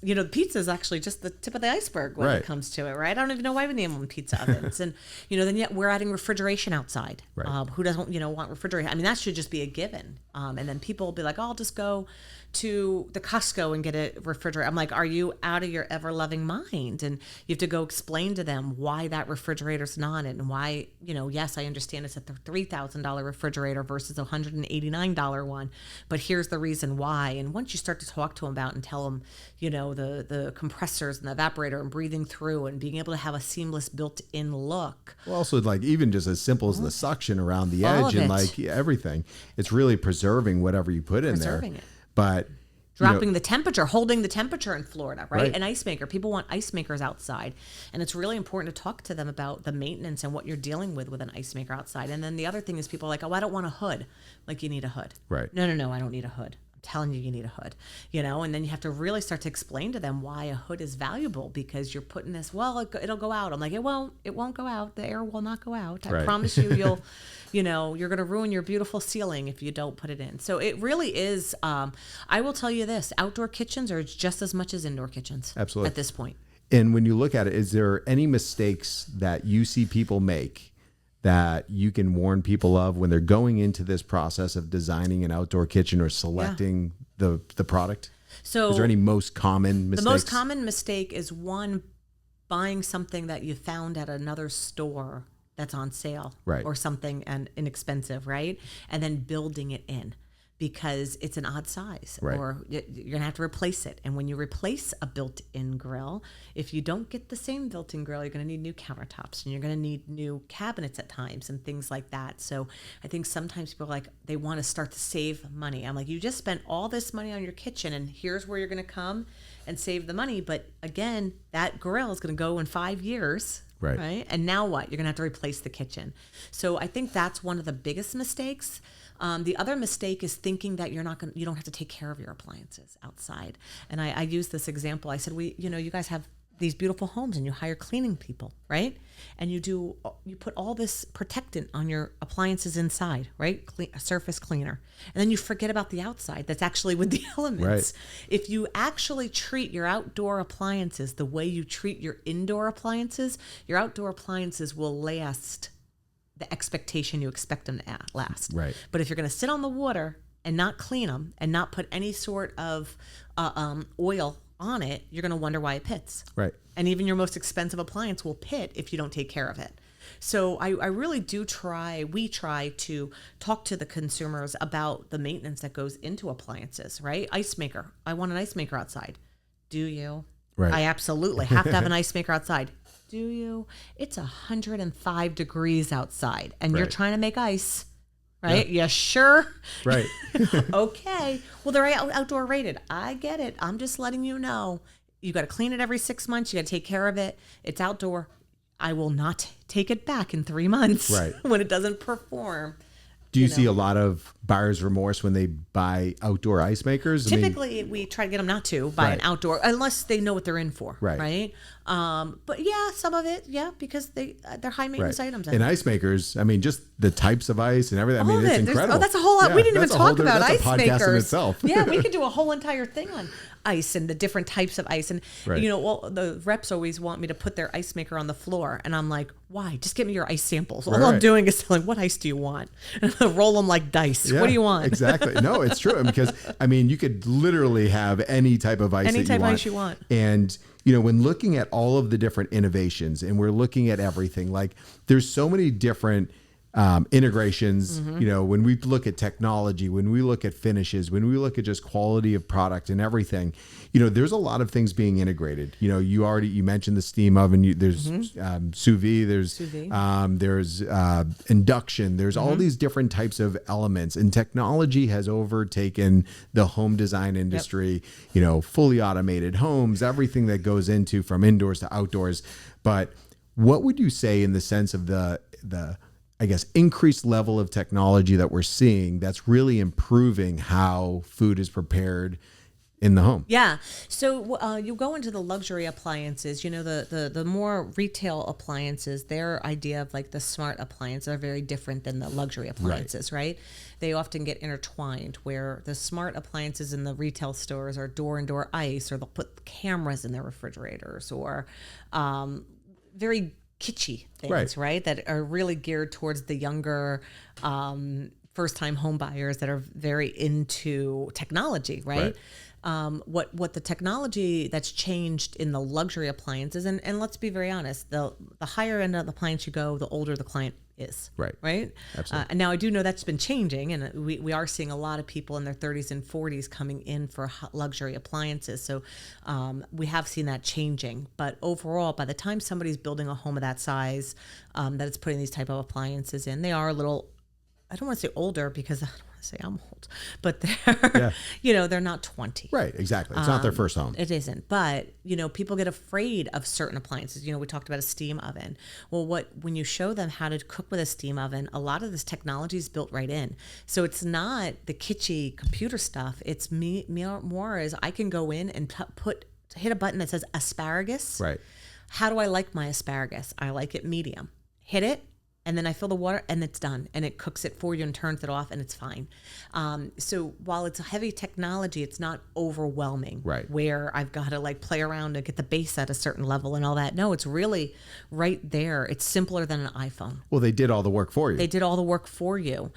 You know, pizza is actually just the tip of the iceberg when it comes to it, right? I don't even know why we name them pizza ovens. And, you know, then yet we're adding refrigeration outside. Right. Who doesn't, you know, want refrigeration? I mean, that should just be a given. And then people will be like, oh, I'll just go to the Costco and get a refrigerator. I'm like, are you out of your ever-loving mind? And you have to go explain to them why that refrigerator's not and why, you know, yes, I understand it's a $3,000 refrigerator versus a $189 one, but here's the reason why. And once you start to talk to them about and tell them, you know, the compressors and the evaporator and breathing through and being able to have a seamless built-in look. Well, also like even just as simple as the suction around the edge and like everything, it's really preserving whatever you put in there. It. But dropping the temperature, holding the temperature in Florida, right? An ice maker. People want ice makers outside. And it's really important to talk to them about the maintenance and what you're dealing with an ice maker outside. And then the other thing is people are like, oh, I don't want a hood. Like, you need a hood. Right. No, I don't need a hood. I'm telling you, you need a hood, you know? And then you have to really start to explain to them why a hood is valuable because you're putting this, well, it'll go out. I'm like, it won't go out. The air will not go out. I promise you, you know, you're going to ruin your beautiful ceiling if you don't put it in. So it really is, I will tell you this, outdoor kitchens are just as much as indoor kitchens. Absolutely. At this point. And when you look at it, is there any mistakes that you see people make that you can warn people of when they're going into this process of designing an outdoor kitchen or selecting the product? So is there any most common mistakes? The most common mistake is one, buying something that you found at another store that's on sale or something and inexpensive, right? And then building it in. because it's an odd size, Right. or you're going to have to replace it. And when you replace a built-in grill, if you don't get the same built-in grill, you're going to need new countertops, and you're going to need new cabinets at times and things like that. So I think sometimes people are like, they want to start to save money. I'm like, you just spent all this money on your kitchen, and here's where you're going to come and save the money. But again, that grill is going to go in 5 years. Right. And now what? You're going to have to replace the kitchen. So I think that's one of the biggest mistakes. The other mistake is thinking that you don't have to take care of your appliances outside. And I use this example. I said, you guys have these beautiful homes and you hire cleaning people, right? And you put all this protectant on your appliances inside, right? A surface cleaner. And then you forget about the outside that's actually with the elements. Right. If you actually treat your outdoor appliances the way you treat your indoor appliances, your outdoor appliances will last the expectation you expect them to last. Right. But if you're going to sit on the water and not clean them and not put any sort of oil on it, you're going to wonder why it pits. Right. And even your most expensive appliance will pit if you don't take care of it. So I really do we try to talk to the consumers about the maintenance that goes into appliances, right? Ice maker. I want an ice maker outside. Do you? Right. I absolutely have to have an ice maker outside. Do you? It's 105 degrees outside and you're trying to make ice, right? Yeah. You sure? Right. Okay. Well, they're outdoor rated. I get it. I'm just letting you know. You got to clean it every 6 months. You got to take care of it. It's outdoor. I will not take it back in 3 months when it doesn't perform. Do you see a lot of buyer's remorse when they buy outdoor ice makers? Typically, we try to get them not to buy an outdoor, unless they know what they're in for, right? But yeah, some of it, because they're high maintenance items. And ice makers, just the types of ice and everything. It's incredible. That's a whole lot. We didn't even talk about ice podcast makers. In itself. Yeah, we could do a whole entire thing on ice and the different types of ice. And the reps always want me to put their ice maker on the floor, and I'm like, why? Just give me your ice samples. All I'm doing is telling, what ice do you want? And I roll them like dice. Yeah, what do you want? Exactly. No, it's true, because you could literally have any type of ice of ice you want. And when looking at all of the different innovations, and we're looking at everything, like there's so many different integrations, when we look at technology, when we look at finishes, when we look at just quality of product and everything, there's a lot of things being integrated. You mentioned the steam oven, there's sous vide, there's induction, there's all these different types of elements, and technology has overtaken the home design industry, fully automated homes, everything that goes into from indoors to outdoors. But what would you say in the sense of the I guess, increased level of technology that we're seeing that's really improving how food is prepared in the home? Yeah. So you go into the luxury appliances, the more retail appliances, their idea of like the smart appliances are very different than the luxury appliances, right? They often get intertwined, where the smart appliances in the retail stores are door-and-door ice, or they'll put cameras in their refrigerators, or very kitschy things, right? That are really geared towards the younger first-time home buyers that are very into technology, right? What the technology that's changed in the luxury appliances, and let's be very honest, the higher end of the appliance you go, the older the client is. Right? Absolutely. And now I do know that's been changing, and we are seeing a lot of people in their 30s and 40s coming in for luxury appliances. So we have seen that changing. But overall, by the time somebody's building a home of that size, that it's putting these type of appliances in, they are a little, I don't want to say older, because I don't want to say I'm old, but they're, they're not 20. Right, exactly. It's not their first home. It isn't. But, people get afraid of certain appliances. We talked about a steam oven. Well, when you show them how to cook with a steam oven, a lot of this technology is built right in. So it's not the kitschy computer stuff. It's more as I can go in and hit a button that says asparagus. Right. How do I like my asparagus? I like it medium. Hit it. And then I fill the water, and it's done. And it cooks it for you and turns it off, and it's fine. So while it's a heavy technology, it's not overwhelming. Right. Where I've got to play around and get the base at a certain level and all that. No, it's really right there. It's simpler than an iPhone. Well, they did all the work for you. They did all the work for you.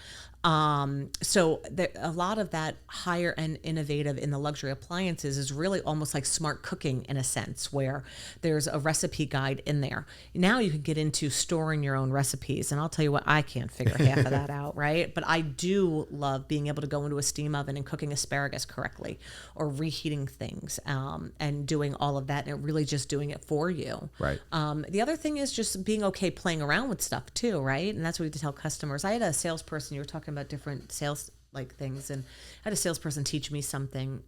So a lot of that higher end innovative in the luxury appliances is really almost like smart cooking in a sense, where there's a recipe guide in there. Now you can get into storing your own recipes. And I'll tell you what, I can't figure half of that out, right? But I do love being able to go into a steam oven and cooking asparagus correctly, or reheating things, and doing all of that, and really just doing it for you. Right. The other thing is just being okay playing around with stuff too, right? And that's what we have to tell customers. I had a salesperson, you were talking about different sales like things, and I had a salesperson teach me something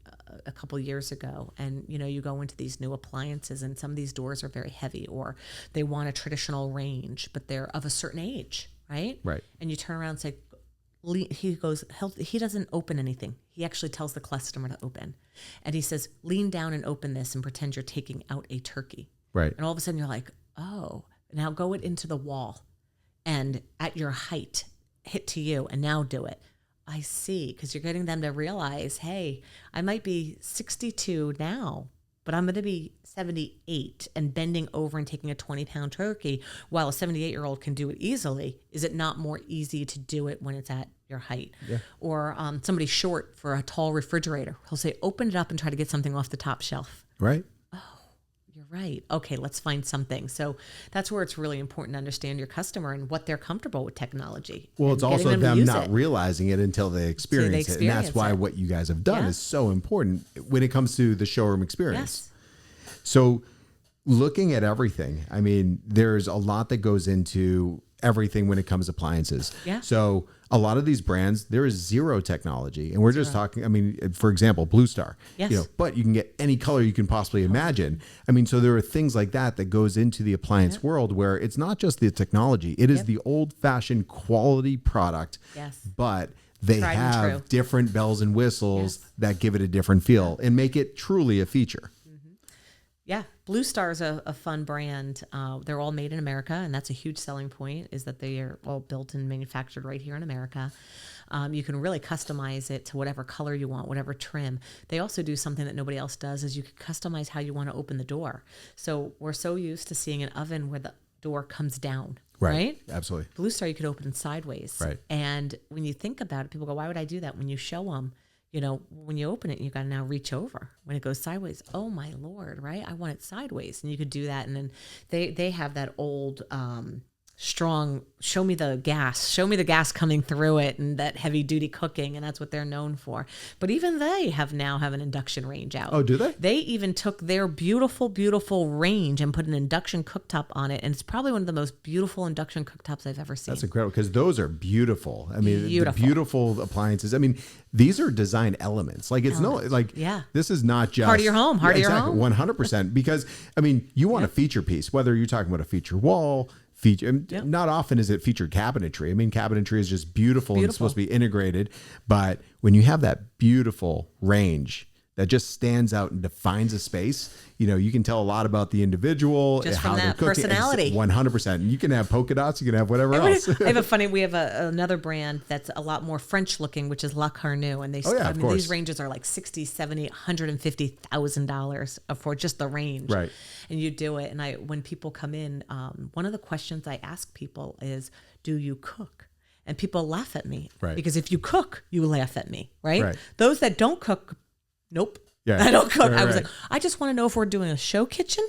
a couple years ago. And you go into these new appliances, and some of these doors are very heavy, or they want a traditional range, but they're of a certain age, right? Right. And you turn around and say, he goes, he doesn't open anything. He actually tells the customer to open, and he says, lean down and open this and pretend you're taking out a turkey. Right. And all of a sudden you're like, oh, now go it into the wall, and at your height, hit to you, and now do it. I see, because you're getting them to realize, hey, I might be 62 now, but I'm going to be 78 and bending over and taking a 20-pound turkey while a 78-year-old can do it easily. Is it not more easy to do it when it's at your height? Yeah. Or somebody short for a tall refrigerator. He'll say, open it up and try to get something off the top shelf. Right. You're right. Okay, let's find something. So that's where it's really important to understand your customer and what they're comfortable with technology. Well, it's also them not realizing it until they experience it. And that's why what you guys have done is so important when it comes to the showroom experience. Yes. So looking at everything, I mean, there's a lot that goes into everything when it comes to appliances. Yeah. So a lot of these brands, there is zero technology. And we're just talking, I mean, for example, Blue Star, yes. But you can get any color you can possibly imagine. I mean, so there are things like that goes into the appliance world where it's not just the technology, it is the old fashioned quality product, but they have different bells and whistles that give it a different feel and make it truly a feature. Yeah, Blue Star is a fun brand. They're all made in America, and that's a huge selling point, is that they are all built and manufactured right here in America. You can really customize it to whatever color you want, whatever trim. They also do something that nobody else does, is you can customize how you want to open the door. So we're so used to seeing an oven where the door comes down. Right? Absolutely. Blue Star, you could open sideways. Right. And when you think about it, people go, why would I do that? When you show them, when you open it, you got to now reach over. When it goes sideways, oh my Lord, right? I want it sideways. And you could do that. And then they have that old, strong, show me the gas coming through it, and that heavy duty cooking. And that's what they're known for. But even they now have an induction range out. Oh, do they? They even took their beautiful, beautiful range and put an induction cooktop on it. And it's probably one of the most beautiful induction cooktops I've ever seen. That's incredible, because those are beautiful. I mean, the beautiful appliances. I mean, these are design elements. Like this is not just heart of your home, of your home. 100%. Because I mean, you want a feature piece, whether you're talking about a feature wall, not often is it featured cabinetry. I mean, cabinetry is just beautiful. And it's supposed to be integrated. But when you have that beautiful range that just stands out and defines a space, you can tell a lot about the individual, just how from they're that cooking. personality. 100%. You can have polka dots, you can have whatever else. We have another brand that's a lot more French looking, which is La Carnue. And these ranges are like $60,000, $70,000, $150,000 for just the range. Right. And you do it. And when people come in, one of the questions I ask people is, do you cook? And people laugh at me. Right. Because if you cook, you laugh at me, right? Those that don't cook, nope. Yeah. I don't cook. I was like, I just want to know if we're doing a show kitchen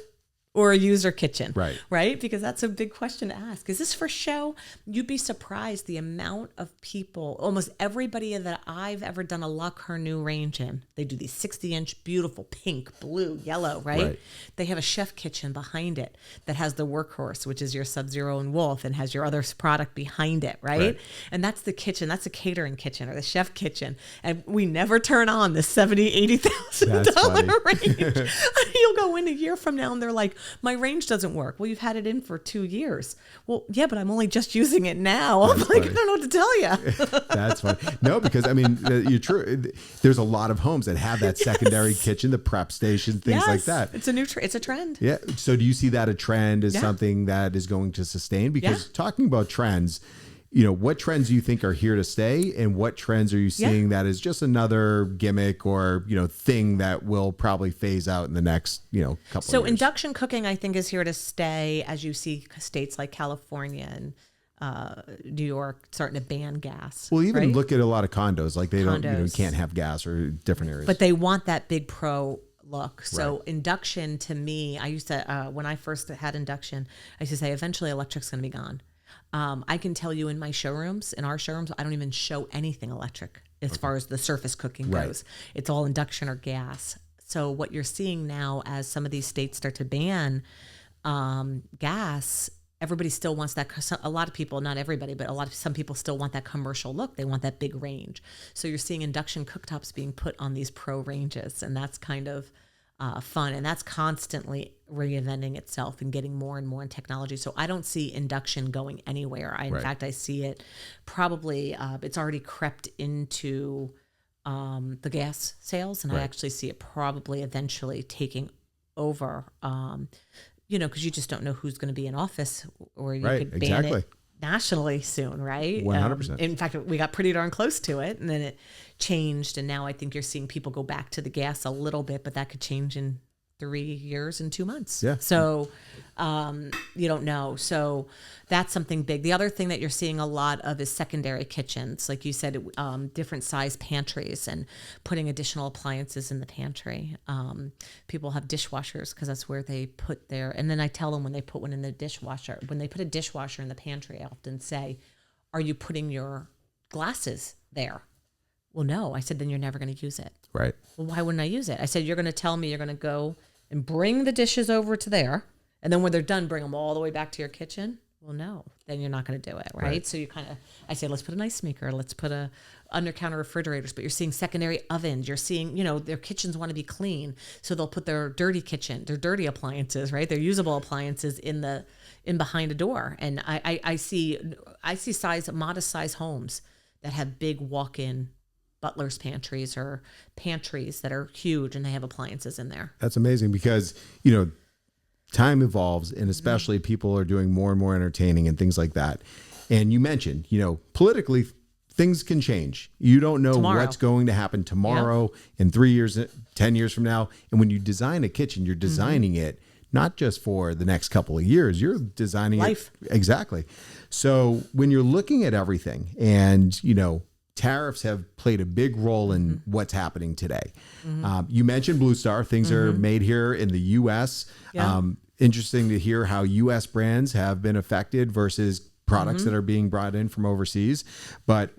or a user kitchen. Right. Because that's a big question to ask. Is this for show? You'd be surprised the amount of people, almost everybody that I've ever done a La Carnue range in, they do these 60-inch beautiful pink, blue, yellow, right? They have a chef kitchen behind it that has the workhorse, which is your Sub-Zero and Wolf, and has your other product behind it, right? And that's the kitchen. That's the catering kitchen or the chef kitchen. And we never turn on the $70,000, $80,000 range. You'll go in a year from now and they're like, my range doesn't work. Well, you've had it in for 2 years. Well, yeah, but I'm only just using it now. I'm like, I don't know what to tell you. That's funny. No, because I mean, you're true. There's a lot of homes that have that secondary kitchen, the prep station, things like that. It's a trend. Yeah. So do you see that a trend as something that is going to sustain? Because talking about trends, what trends do you think are here to stay, and what trends are you seeing that is just another gimmick or, thing that will probably phase out in the next, couple of years? So induction cooking, I think, is here to stay, as you see states like California and New York starting to ban gas. Well, even right? look at a lot of condos, like they don't, Condos. can't have gas or different areas. But they want that big pro look. So Right. induction to me, I used to, when I first had induction, I used to say eventually electric's going to be gone. I can tell you in my showrooms, in our showrooms, I don't even show anything electric as far as the surface cooking Right. goes. It's all induction or gas. So what you're seeing now as some of these states start to ban gas, everybody still wants that. A lot of people, not everybody, but some people still want that commercial look. They want that big range. So you're seeing induction cooktops being put on these pro ranges, and that's kind of fun. And that's constantly reinventing itself and getting more and more in technology. So I don't see induction going anywhere. In Right. fact, I see it probably, it's already crept into the gas sales, and I Right. actually see it probably eventually taking over. Because you just don't know who's going to be in office, or you Right, could ban exactly. it nationally soon, right? 100%. In fact, we got pretty darn close to it, and then it changed, and now I think you're seeing people go back to the gas a little bit, but that could change in 3 years and 2 months. Yeah. So you don't know. So that's something big. The other thing that you're seeing a lot of is secondary kitchens. Like you said, different size pantries and putting additional appliances in the pantry. People have dishwashers because that's where they put their, and then I tell them when they put one in the dishwasher, when they put a dishwasher in the pantry, I often say, are you putting your glasses there? Well, no. I said, then you're never going to use it. Right. Well, why wouldn't I use it? I said, you're going to tell me you're going to go and bring the dishes over to there, and then when they're done, bring them all the way back to your kitchen. Well, no, then you're not going to do it, right? So you I say, let's put an ice maker, let's put a under-counter refrigerators, but you're seeing secondary ovens. You're seeing, their kitchens want to be clean, so they'll put their dirty appliances, right? Their usable appliances in behind a door. And I see modest size homes that have big walk-in butler's pantries or pantries that are huge, and they have appliances in there. That's amazing because, time evolves, and especially people are doing more and more entertaining and things like that. And you mentioned, politically things can change. You don't know Tomorrow. what's going to happen tomorrow, in 3 years, 10 years from now. And when you design a kitchen, you're designing it not just for the next couple of years, you're designing Life. it. Exactly. So when you're looking at everything and, tariffs have played a big role in what's happening today. You mentioned Blue Star. Things are made here in the U.S. Yeah. Interesting to hear how U.S. brands have been affected versus products that are being brought in from overseas. But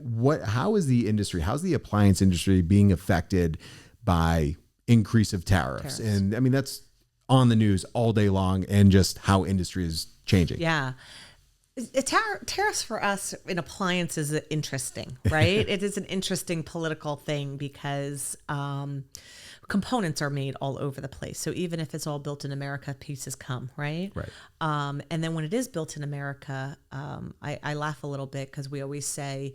how is the industry, how's the appliance industry being affected by increase of tariffs? And I mean, that's on the news all day long, and just how industry is changing. Yeah. Tariffs for us in appliances is interesting, right? It is an interesting political thing because components are made all over the place. So even if it's all built in America, pieces come, right? Right. And then when it is built in America, I laugh a little bit because we always say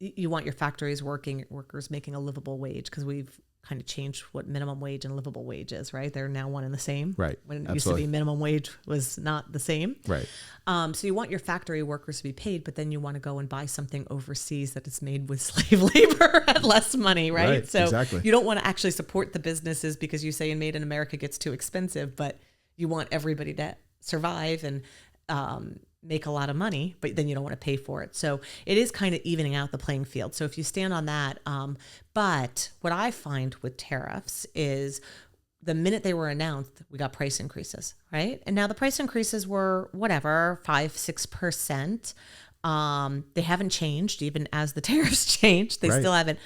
you want your factories workers making a livable wage, because we've kind of changed what minimum wage and livable wage is, right? They're now one and the same. Right. When it Absolutely. used to be minimum wage was not the same. Right. So you want your factory workers to be paid, but then you want to go and buy something overseas that is made with slave labor at less money, right? Right, So exactly. you don't want to actually support the businesses because you say made in America gets too expensive, but you want everybody to survive and make a lot of money, but then you don't want to pay for it. So it is kind of evening out the playing field. So if you stand on that, but what I find with tariffs is the minute they were announced, we got price increases, right? And now the price increases were whatever, 5-6%. They haven't changed even as the tariffs changed. They Right. still haven't.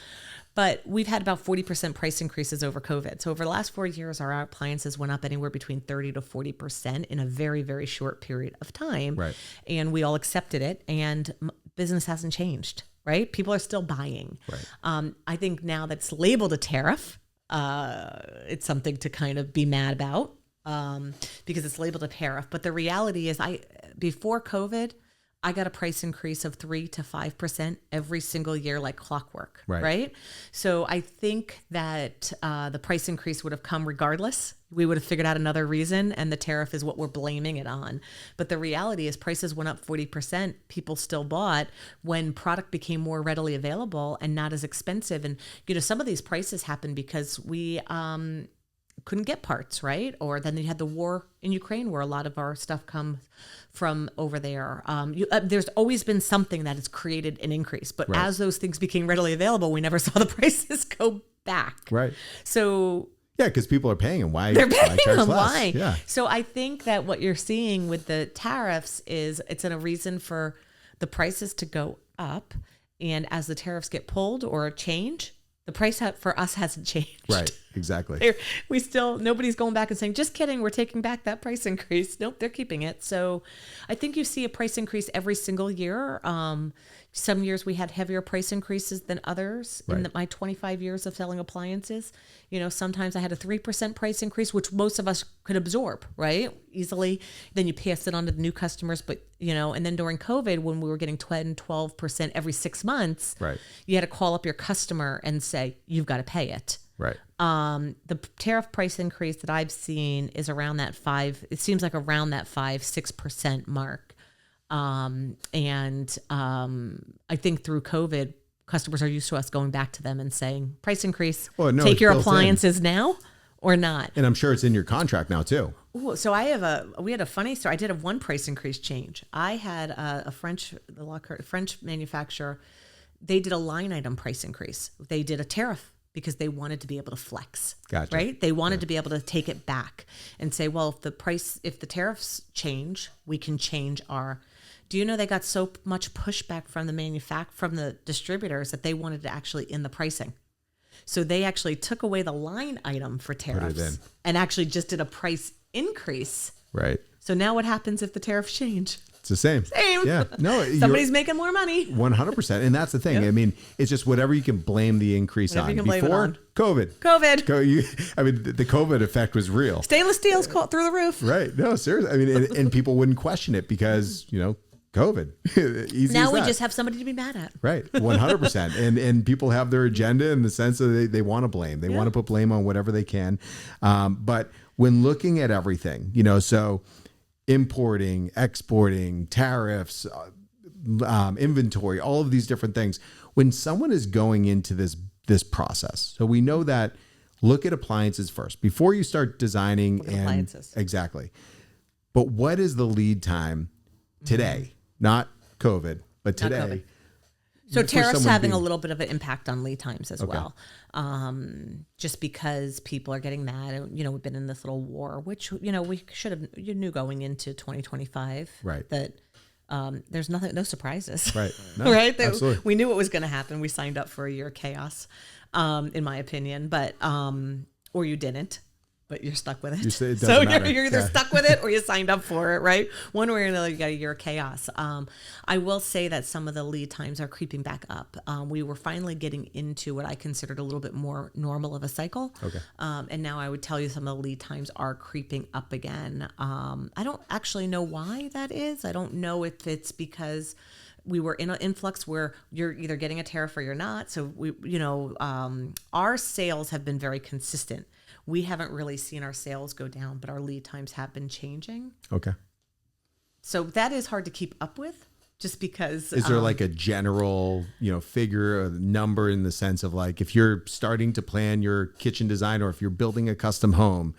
But we've had about 40% price increases over COVID. So over the last 4 years, our appliances went up anywhere between 30 to 40% in a very, very short period of time. Right. And we all accepted it, and business hasn't changed, right? People are still buying. Right. I think now that it's labeled a tariff, it's something to kind of be mad about because it's labeled a tariff. But the reality is before COVID, I got a price increase of 3 to 5% every single year, like clockwork, right? So I think that the price increase would have come regardless. We would have figured out another reason, and the tariff is what we're blaming it on. But the reality is prices went up 40%. People still bought when product became more readily available and not as expensive. And, some of these prices happen because couldn't get parts, right? Or then you had the war in Ukraine where a lot of our stuff comes from over there. There's always been something that has created an increase. But as those things became readily available, we never saw the prices go back. Right. So... Yeah, because people are paying them. Why? They're paying them. Less? Why? Yeah. So I think that what you're seeing with the tariffs is it's a reason for the prices to go up. And as the tariffs get pulled or change, the price for us hasn't changed. Right. Exactly. Nobody's going back and saying, just kidding, we're taking back that price increase. Nope, they're keeping it. So I think you see a price increase every single year. Some years we had heavier price increases than others in my 25 years of selling appliances. Sometimes I had a 3% price increase, which most of us could absorb, right? Easily. Then you pass it on to the new customers. But, and then during COVID, when we were getting 12% every 6 months, you had to call up your customer and say, you've got to pay it. Right. The tariff price increase that I've seen is around that 5-6% mark. I think through COVID, customers are used to us going back to them and saying, price increase, take your appliances now or not. And I'm sure it's in your contract now too. Ooh, so we had a funny story. I did have one price increase change. I had a French manufacturer. They did a line item price increase. They did a tariff because they wanted to be able to flex. Gotcha. Right? They wanted to be able to take it back and say, well, if the tariffs change, we can change our... Do you know they got so much pushback from the distributors that they wanted to actually in the pricing? So they actually took away the line item for tariffs and actually just did a price increase. Right. So now what happens if the tariffs change? It's the same. Yeah. No, somebody's making more money. 100%. And that's the thing. I mean, it's just whatever you can blame the increase on. Before COVID. The COVID effect was real. Stainless steel's caught through the roof. Right. No, seriously. I mean, and people wouldn't question it because, COVID. Easy now as we that. just have somebody to be mad at. Right. 100%. And people have their agenda in the sense that they want to blame. They want to put blame on whatever they can. But when looking at everything, so importing, exporting, tariffs, inventory, all of these different things, when someone is going into this process, so we know that look at appliances first before you start designing appliances. Exactly. But what is the lead time today? Not COVID, but today. So tariffs having a little bit of an impact on lead times as well. Just because people are getting mad. We've been in this little war, which, we should have, knew going into 2025. Right. That there's no surprises. Right. No, right. Absolutely. We knew what was going to happen. We signed up for a year of chaos, in my opinion, but, or you didn't. But you're stuck with it. So you're either stuck with it or you signed up for it, right? One way or another, you got a year of chaos. I will say that some of the lead times are creeping back up. We were finally getting into what I considered a little bit more normal of a cycle. Okay. And now I would tell you some of the lead times are creeping up again. I don't actually know why that is. I don't know if it's because we were in an influx where you're either getting a tariff or you're not. So our sales have been very consistent. We haven't really seen our sales go down, but our lead times have been changing. Okay. So that is hard to keep up with just because. Is there like a general, figure, a number in the sense of like, if you're starting to plan your kitchen design or if you're building a custom home,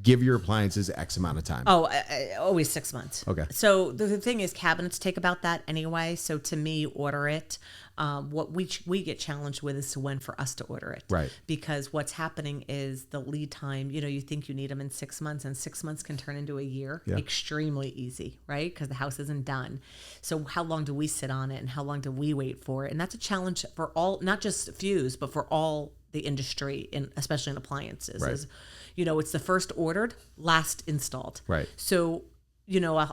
give your appliances X amount of time? Oh, always 6 months. Okay. So the thing is cabinets take about that anyway. So to me, order it. What we get challenged with is when for us to order it. Right. Because what's happening is the lead time, you think you need them in 6 months and 6 months can turn into a year. Yeah. Extremely easy, right? Because the house isn't done. So how long do we sit on it and how long do we wait for it? And that's a challenge for all, not just Fuse, but for all the industry, especially in appliances. Right. Is, it's the first ordered, last installed. Right. So,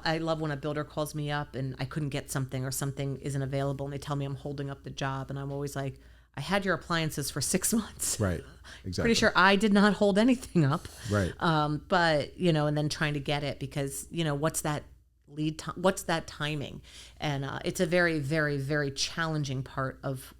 I love when a builder calls me up and I couldn't get something or something isn't available and they tell me I'm holding up the job. And I'm always like, I had your appliances for 6 months. Right. Exactly. Pretty sure I did not hold anything up. Right. But, and then trying to get it because, what's that lead time? What's that timing? And it's a very, very, very challenging part of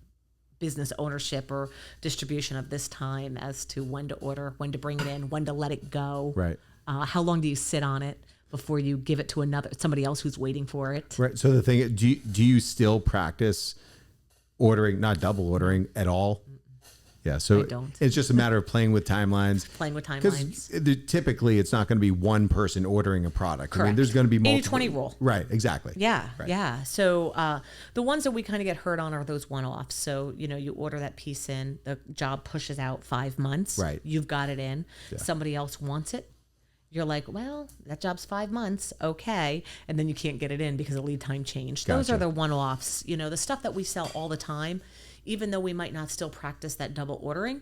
business ownership or distribution of this time as to when to order, when to bring it in, when to let it go. Right. How long do you sit on it before you give it to somebody else who's waiting for it? Right. So the thing, do you still practice ordering, not double ordering at all? Yeah. So I don't. it's just a matter of playing with timelines. Playing with timelines. Because typically it's not going to be one person ordering a product. Correct. I mean, there's going to be multiple. 80-20 rule. Right. Exactly. Yeah. Right. Yeah. So the ones that we kind of get hurt on are those one-offs. So, you order that piece in, the job pushes out 5 months. Right. You've got it in. Yeah. Somebody else wants it. You're like, well, that job's 5 months. Okay. And then you can't get it in because the lead time changed. Gotcha. Those are the one-offs. The stuff that we sell all the time, even though we might not still practice that double ordering,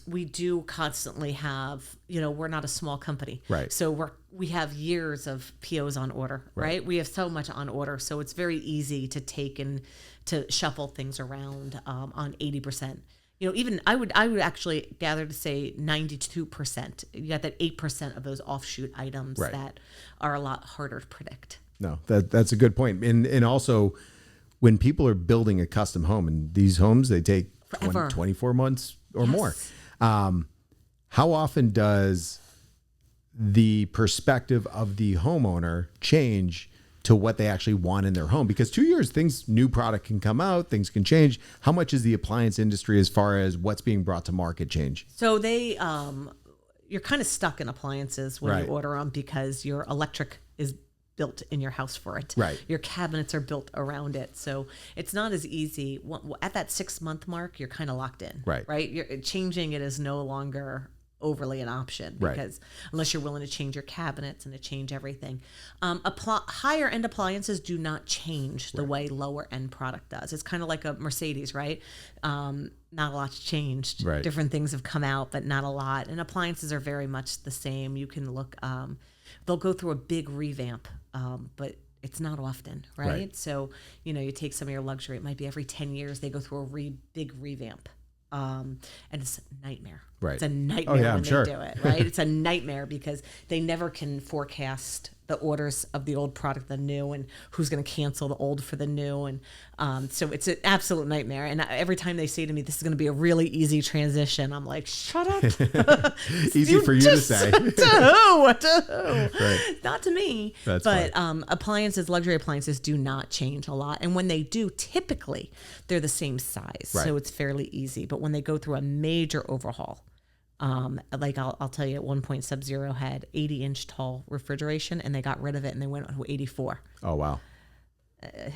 we do constantly have, we're not a small company. Right. So we have years of POs on order, right? We have so much on order. So it's very easy to take and to shuffle things around on 80%. Even I would actually gather to say 92%. You got that 8% of those offshoot items that are a lot harder to predict. No, that's a good point. And also when people are building a custom home, and these homes, they take 24 months or more. How often does the perspective of the homeowner change to what they actually want in their home? Because 2 years, new product can come out, things can change. How much is the appliance industry as far as what's being brought to market change? So you're kind of stuck in appliances when you order them because your electric is built in your house for it. Right. Your cabinets are built around it. So it's not as easy. At that 6 month mark, you're kind of locked in. Right. Changing it is no longer overly an option because unless you're willing to change your cabinets and to change everything. Higher end appliances do not change the way lower end product does. It's kind of like a Mercedes, right? Not a lot's changed. Right. Different things have come out, but not a lot. And appliances are very much the same. You can look, they'll go through a big revamp, but it's not often, right? So, you take some of your luxury, it might be every 10 years they go through a big revamp. And it's a nightmare. Right. It's a nightmare when they do it, right? It's a nightmare because they never can forecast the orders of the old product, the new, and who's going to cancel the old for the new. And so it's an absolute nightmare. And every time they say to me, this is going to be a really easy transition, I'm like, shut up. Easy for you to say. To who? To who? Right. Not to me. That's but fine. Appliances, luxury appliances do not change a lot. And when they do, typically they're the same size. Right. So it's fairly easy. But when they go through a major overhaul, like I'll tell you, at one point Sub-Zero had 80-inch tall refrigeration and they got rid of it and they went to 84. Oh, wow.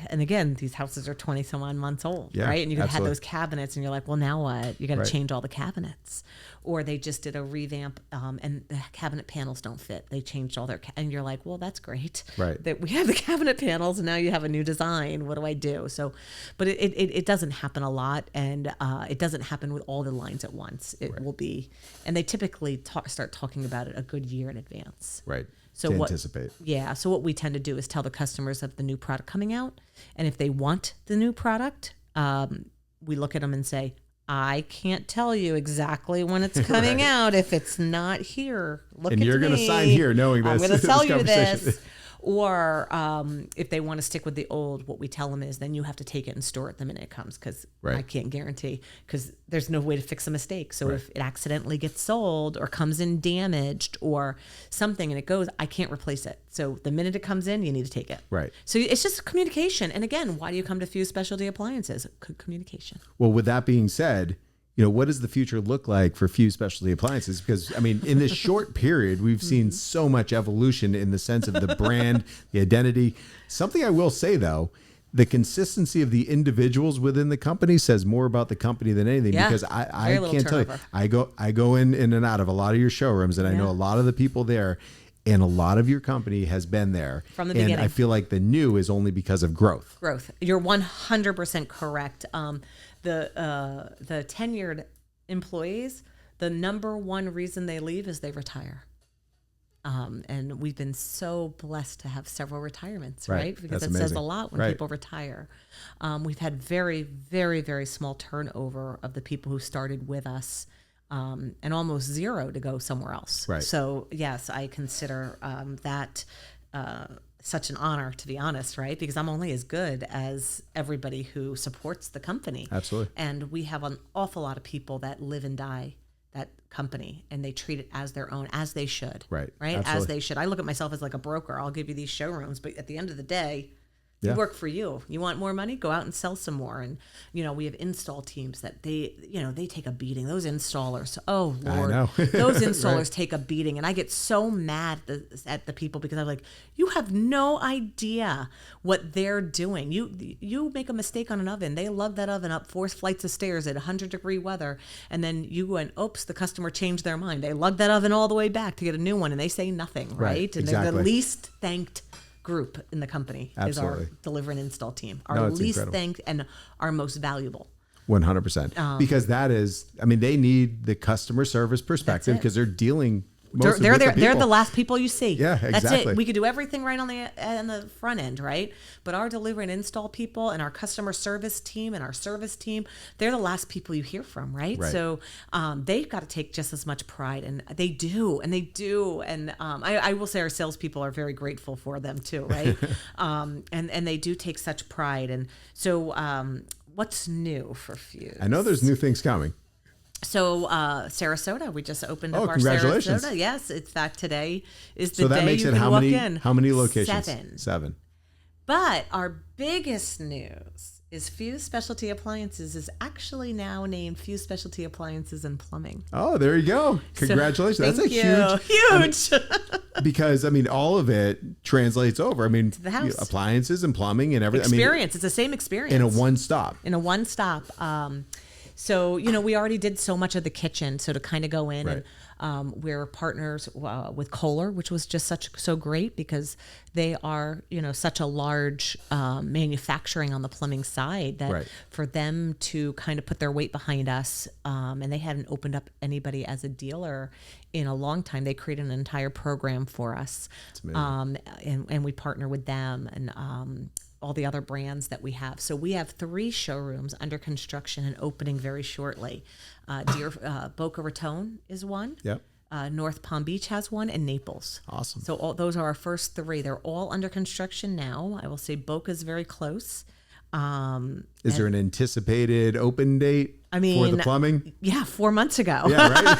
And again, these houses are 20 some odd months old, Yeah, right? And you had absolutely. those cabinets and you're like, well, now what? You got to Right. change all the cabinets. Or they just did a revamp and the cabinet panels don't fit. They changed all their, and you're like, well, that's great. Right. That we have the cabinet panels and now you have a new design. What do I do? So, but it doesn't happen a lot, and it doesn't happen with all the lines at once. It will be, and they typically start talking about it a good year in advance. Right. So to what, anticipate. Yeah. So what we tend to do is tell the customers of the new product coming out. And if they want the new product, we look at them and say, I can't tell you exactly when it's coming Right. out if it's not here. Look And at you're me. going to sign here knowing this. I'm going to this tell you conversation. this. Or if they want to stick with the old, what we tell them is then you have to take it and store it the minute it comes, because Right. I can't guarantee, because there's no way to fix a mistake. So Right. if it accidentally gets sold or comes in damaged or something and it goes, I can't replace it. So the minute it comes in, you need to take it. Right. So it's just communication. And again, why do you come to Fuse Specialty Appliances? Communication. Well, with that being said, what does the future look like for Fuse Specialty Appliances? Because, I mean, in this short period, we've seen so much evolution in the sense of the brand, the identity. Something I will say, though, the consistency of the individuals within the company says more about the company than anything. Yeah. Because I Very little can't tell you, turnover. I go in and out of a lot of your showrooms, and I know a lot of the people there, and a lot of your company has been there. From the and beginning. I feel like the new is only because of growth. Growth. You're 100% correct. The tenured employees, the number one reason they leave is they retire. And we've been so blessed to have several retirements, right? Because That's it says amazing. a lot when Right. people retire. We've had very, very, very small turnover of the people who started with us, and almost zero to go somewhere else. Right. So yes, I consider that such an honor, to be honest, right? Because I'm only as good as everybody who supports the company. Absolutely. And we have an awful lot of people that live and die that company, and they treat it as their own, as they should. Right. Right. Absolutely. As they should. I look at myself as like a broker. I'll give you these showrooms, but at the end of the day, Yeah. You work for you. You want more money? Go out and sell some more. And, we have install teams that they take a beating. Those installers, oh Lord, I know. those installers Right. take a beating. And I get so mad at the people because I'm like, you have no idea what they're doing. You make a mistake on an oven. They lug that oven up 4 flights of stairs at 100-degree weather. And then you went, oops, the customer changed their mind. They lug that oven all the way back to get a new one and they say nothing, right? And they're the Exactly. least thanked group in the company. Absolutely. Is our deliver and install team. No, Our it's least incredible. thanked and our most valuable. 100%. Because that is, they need the customer service perspective because they're dealing mostly with the people. They're the last people you see. Yeah, That's exactly. it. We could do everything right on the front end, right? But our delivery and install people and our customer service team and our service team, they're the last people you hear from, right? Right. So they've got to take just as much pride, and they do. And I will say our salespeople are very grateful for them too, right? And they do take such pride. And so what's new for Fuse? I know there's new things coming. So Sarasota, we just opened up our congratulations. Sarasota. Yes, in fact, today is the So that day makes you it can how walk many? in. How many locations? 7. 7. But our biggest news is Fuse Specialty Appliances is actually now named Fuse Specialty Appliances and Plumbing. Oh, there you go. Congratulations. So, That's a huge. because all of it translates over. To the house. Appliances and plumbing and everything. Experience. It's the same experience. In a one stop. So, we already did so much of the kitchen. So to kind of go in Right. and we're partners with Kohler, which was just so great because they are, such a large manufacturing on the plumbing side that Right. for them to kind of put their weight behind us, and they hadn't opened up anybody as a dealer in a long time. They created an entire program for us. That's amazing. And we partner with them and all the other brands that we have. So we have 3 showrooms under construction and opening very shortly. Boca Raton is one. Yep. North Palm Beach has one, and Naples. Awesome. So those are our first 3. They're all under construction now. I will say Boca is very close. Is there an anticipated open date for the plumbing? Yeah, 4 months ago. Yeah, right.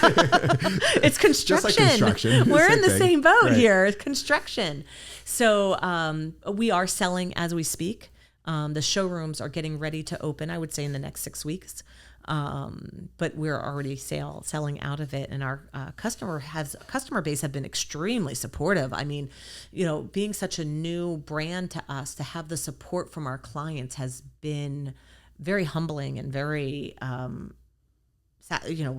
It's construction. Just like construction. We're in the thing. same boat Right. here. It's construction. So we are selling as we speak. The showrooms are getting ready to open, I would say, in the next 6 weeks. But we're already selling out of it, and our customer base have been extremely supportive. Being such a new brand to us, to have the support from our clients has been very humbling and very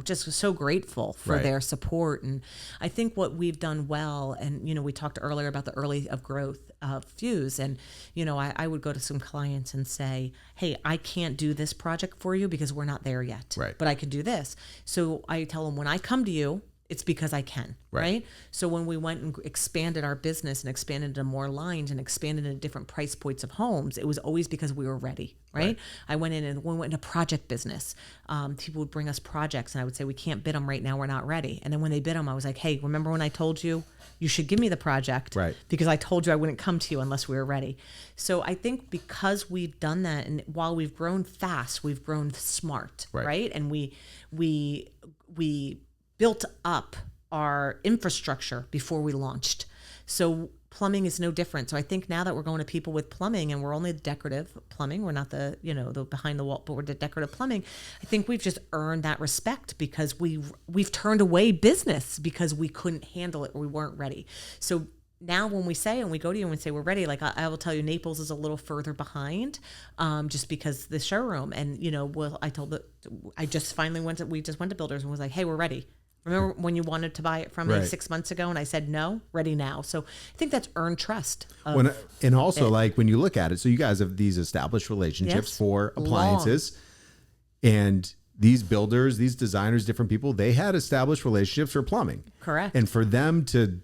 just so grateful for Right. their support. And I think what we've done well, and, we talked earlier about the early of growth of Fuse. And, I would go to some clients and say, hey, I can't do this project for you because we're not there yet, Right. but I could do this. So I tell them, when I come to you, it's because I can, right? So when we went and expanded our business and expanded into more lines and expanded into different price points of homes, it was always because we were ready, right? I went in and when we went into project business, people would bring us projects and I would say, we can't bid them right now, we're not ready. And then when they bid them, I was like, hey, remember when I told you you should give me the project? Right. Because I told you I wouldn't come to you unless we were ready. So I think because we've done that, and while we've grown fast, we've grown smart, right? And we built up our infrastructure before we launched. So plumbing is no different. So I think now that we're going to people with plumbing, and we're only decorative plumbing, we're not the behind the wall, but we're the decorative plumbing. I think we've just earned that respect because we've turned away business because we couldn't handle it or we weren't ready. So now when we say, and we go to you and we say we're ready, like I will tell you, Naples is a little further behind, just because the showroom. And we just went to builders and was like, hey, we're ready. Remember when you wanted to buy it from me 6 months ago and I said no, ready now. So I think that's earned trust. And also, like when you look at it, so you guys have these established relationships for appliances, and these builders, these designers, different people, they had established relationships for plumbing. Correct. And for them to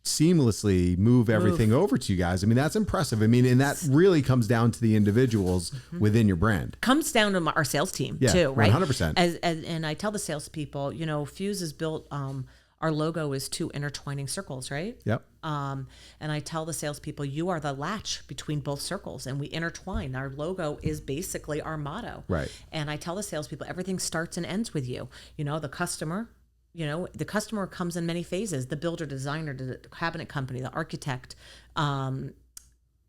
seamlessly move everything over to you guys, that's impressive. And that really comes down to the individuals within your brand. Comes down to our sales team too, right? 100%. And I tell the salespeople, Fuse is built, our logo is 2 intertwining circles, right? Yep. And I tell the salespeople, you are the latch between both circles, and we intertwine. Our logo is basically our motto. Right. And I tell the salespeople, everything starts and ends with you. The customer comes in many phases: the builder, designer, the cabinet company, the architect,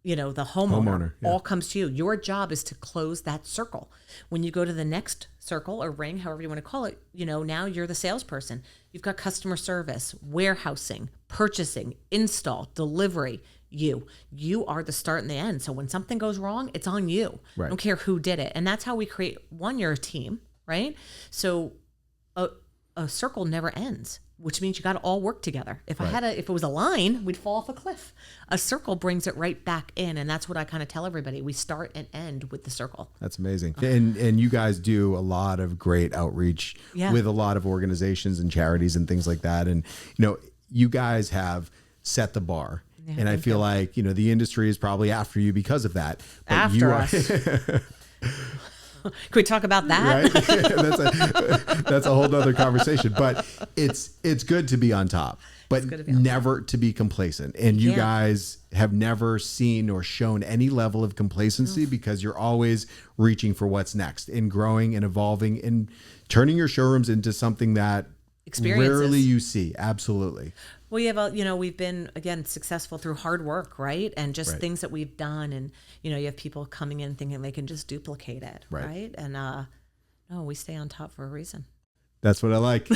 the homeowner yeah. all comes to you. Your job is to close that circle. When you go to the next circle or ring, however you want to call it, now you're the salesperson. You've got customer service, warehousing, purchasing, install, delivery. You are the start and the end. So when something goes wrong, it's on you. Right. I don't care who did it. And that's how we create you're a team, right? So a circle never ends, which means you got to all work together. If it was a line, we'd fall off a cliff. A circle brings it right back in. And that's what I kind of tell everybody. We start and end with the circle. That's amazing. And you guys do a lot of great outreach with a lot of organizations and charities and things like that. And, you guys have set the bar. Yeah, and I feel like, the industry is probably after you because of that. But after us. Can we talk about that? Right? That's a whole nother conversation. But it's good to be on top, but never to be complacent. And you guys have never seen or shown any level of complacency because you're always reaching for what's next and growing and evolving and turning your showrooms into something that rarely you see. Absolutely. Well, we've been, again, successful through hard work, right? And just things that we've done. And, you have people coming in thinking they can just duplicate it, right? And no, we stay on top for a reason. That's what I like.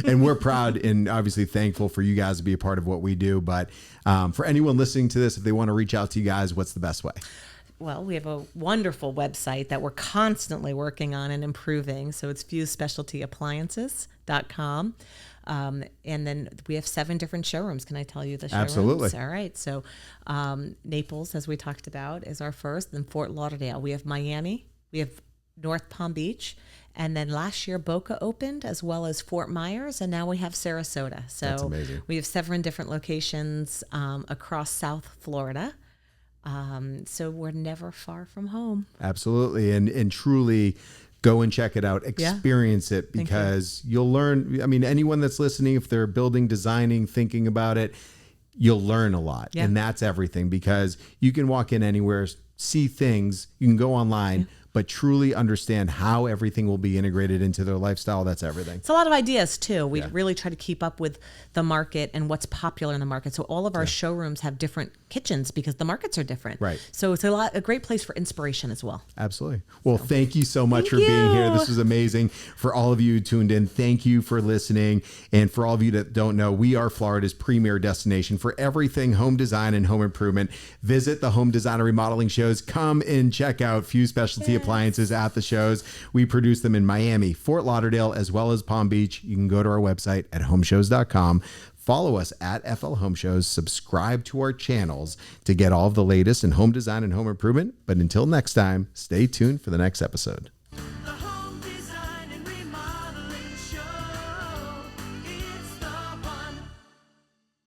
And we're proud and obviously thankful for you guys to be a part of what we do. But for anyone listening to this, if they want to reach out to you guys, what's the best way? Well, we have a wonderful website that we're constantly working on and improving. So it's FuseSpecialtyAppliances.com. And then we have 7 different showrooms. Can I tell you the showrooms? Absolutely. All right. So Naples, as we talked about, is our first. Then Fort Lauderdale. We have Miami. We have North Palm Beach. And then last year, Boca opened, as well as Fort Myers. And now we have Sarasota. So that's amazing. We have 7 different locations across South Florida. So we're never far from home. Absolutely. And truly go and check it out, experience it, because you'll learn. I mean, anyone that's listening, if they're building, designing, thinking about it, you'll learn a lot. Yeah. And that's everything, because you can walk in anywhere, see things, you can go online, but truly understand how everything will be integrated into their lifestyle. That's everything. It's a lot of ideas too. We really try to keep up with the market and what's popular in the market. So all of our showrooms have different kitchens because the markets are different. Right. So it's a great place for inspiration as well. Absolutely. Well, thank you so much for being here. This was amazing. For all of you who tuned in, thank you for listening. And for all of you that don't know, we are Florida's premier destination for everything home design and home improvement. Visit the home design and remodeling shows. Come and check out Fuse Specialty Appliances at the shows. We produce them in Miami, Fort Lauderdale, as well as Palm Beach. You can go to our website at homeshows.com. Follow us at FL Home Shows. Subscribe to our channels to get all of the latest in home design and home improvement. But until next time, stay tuned for the next episode.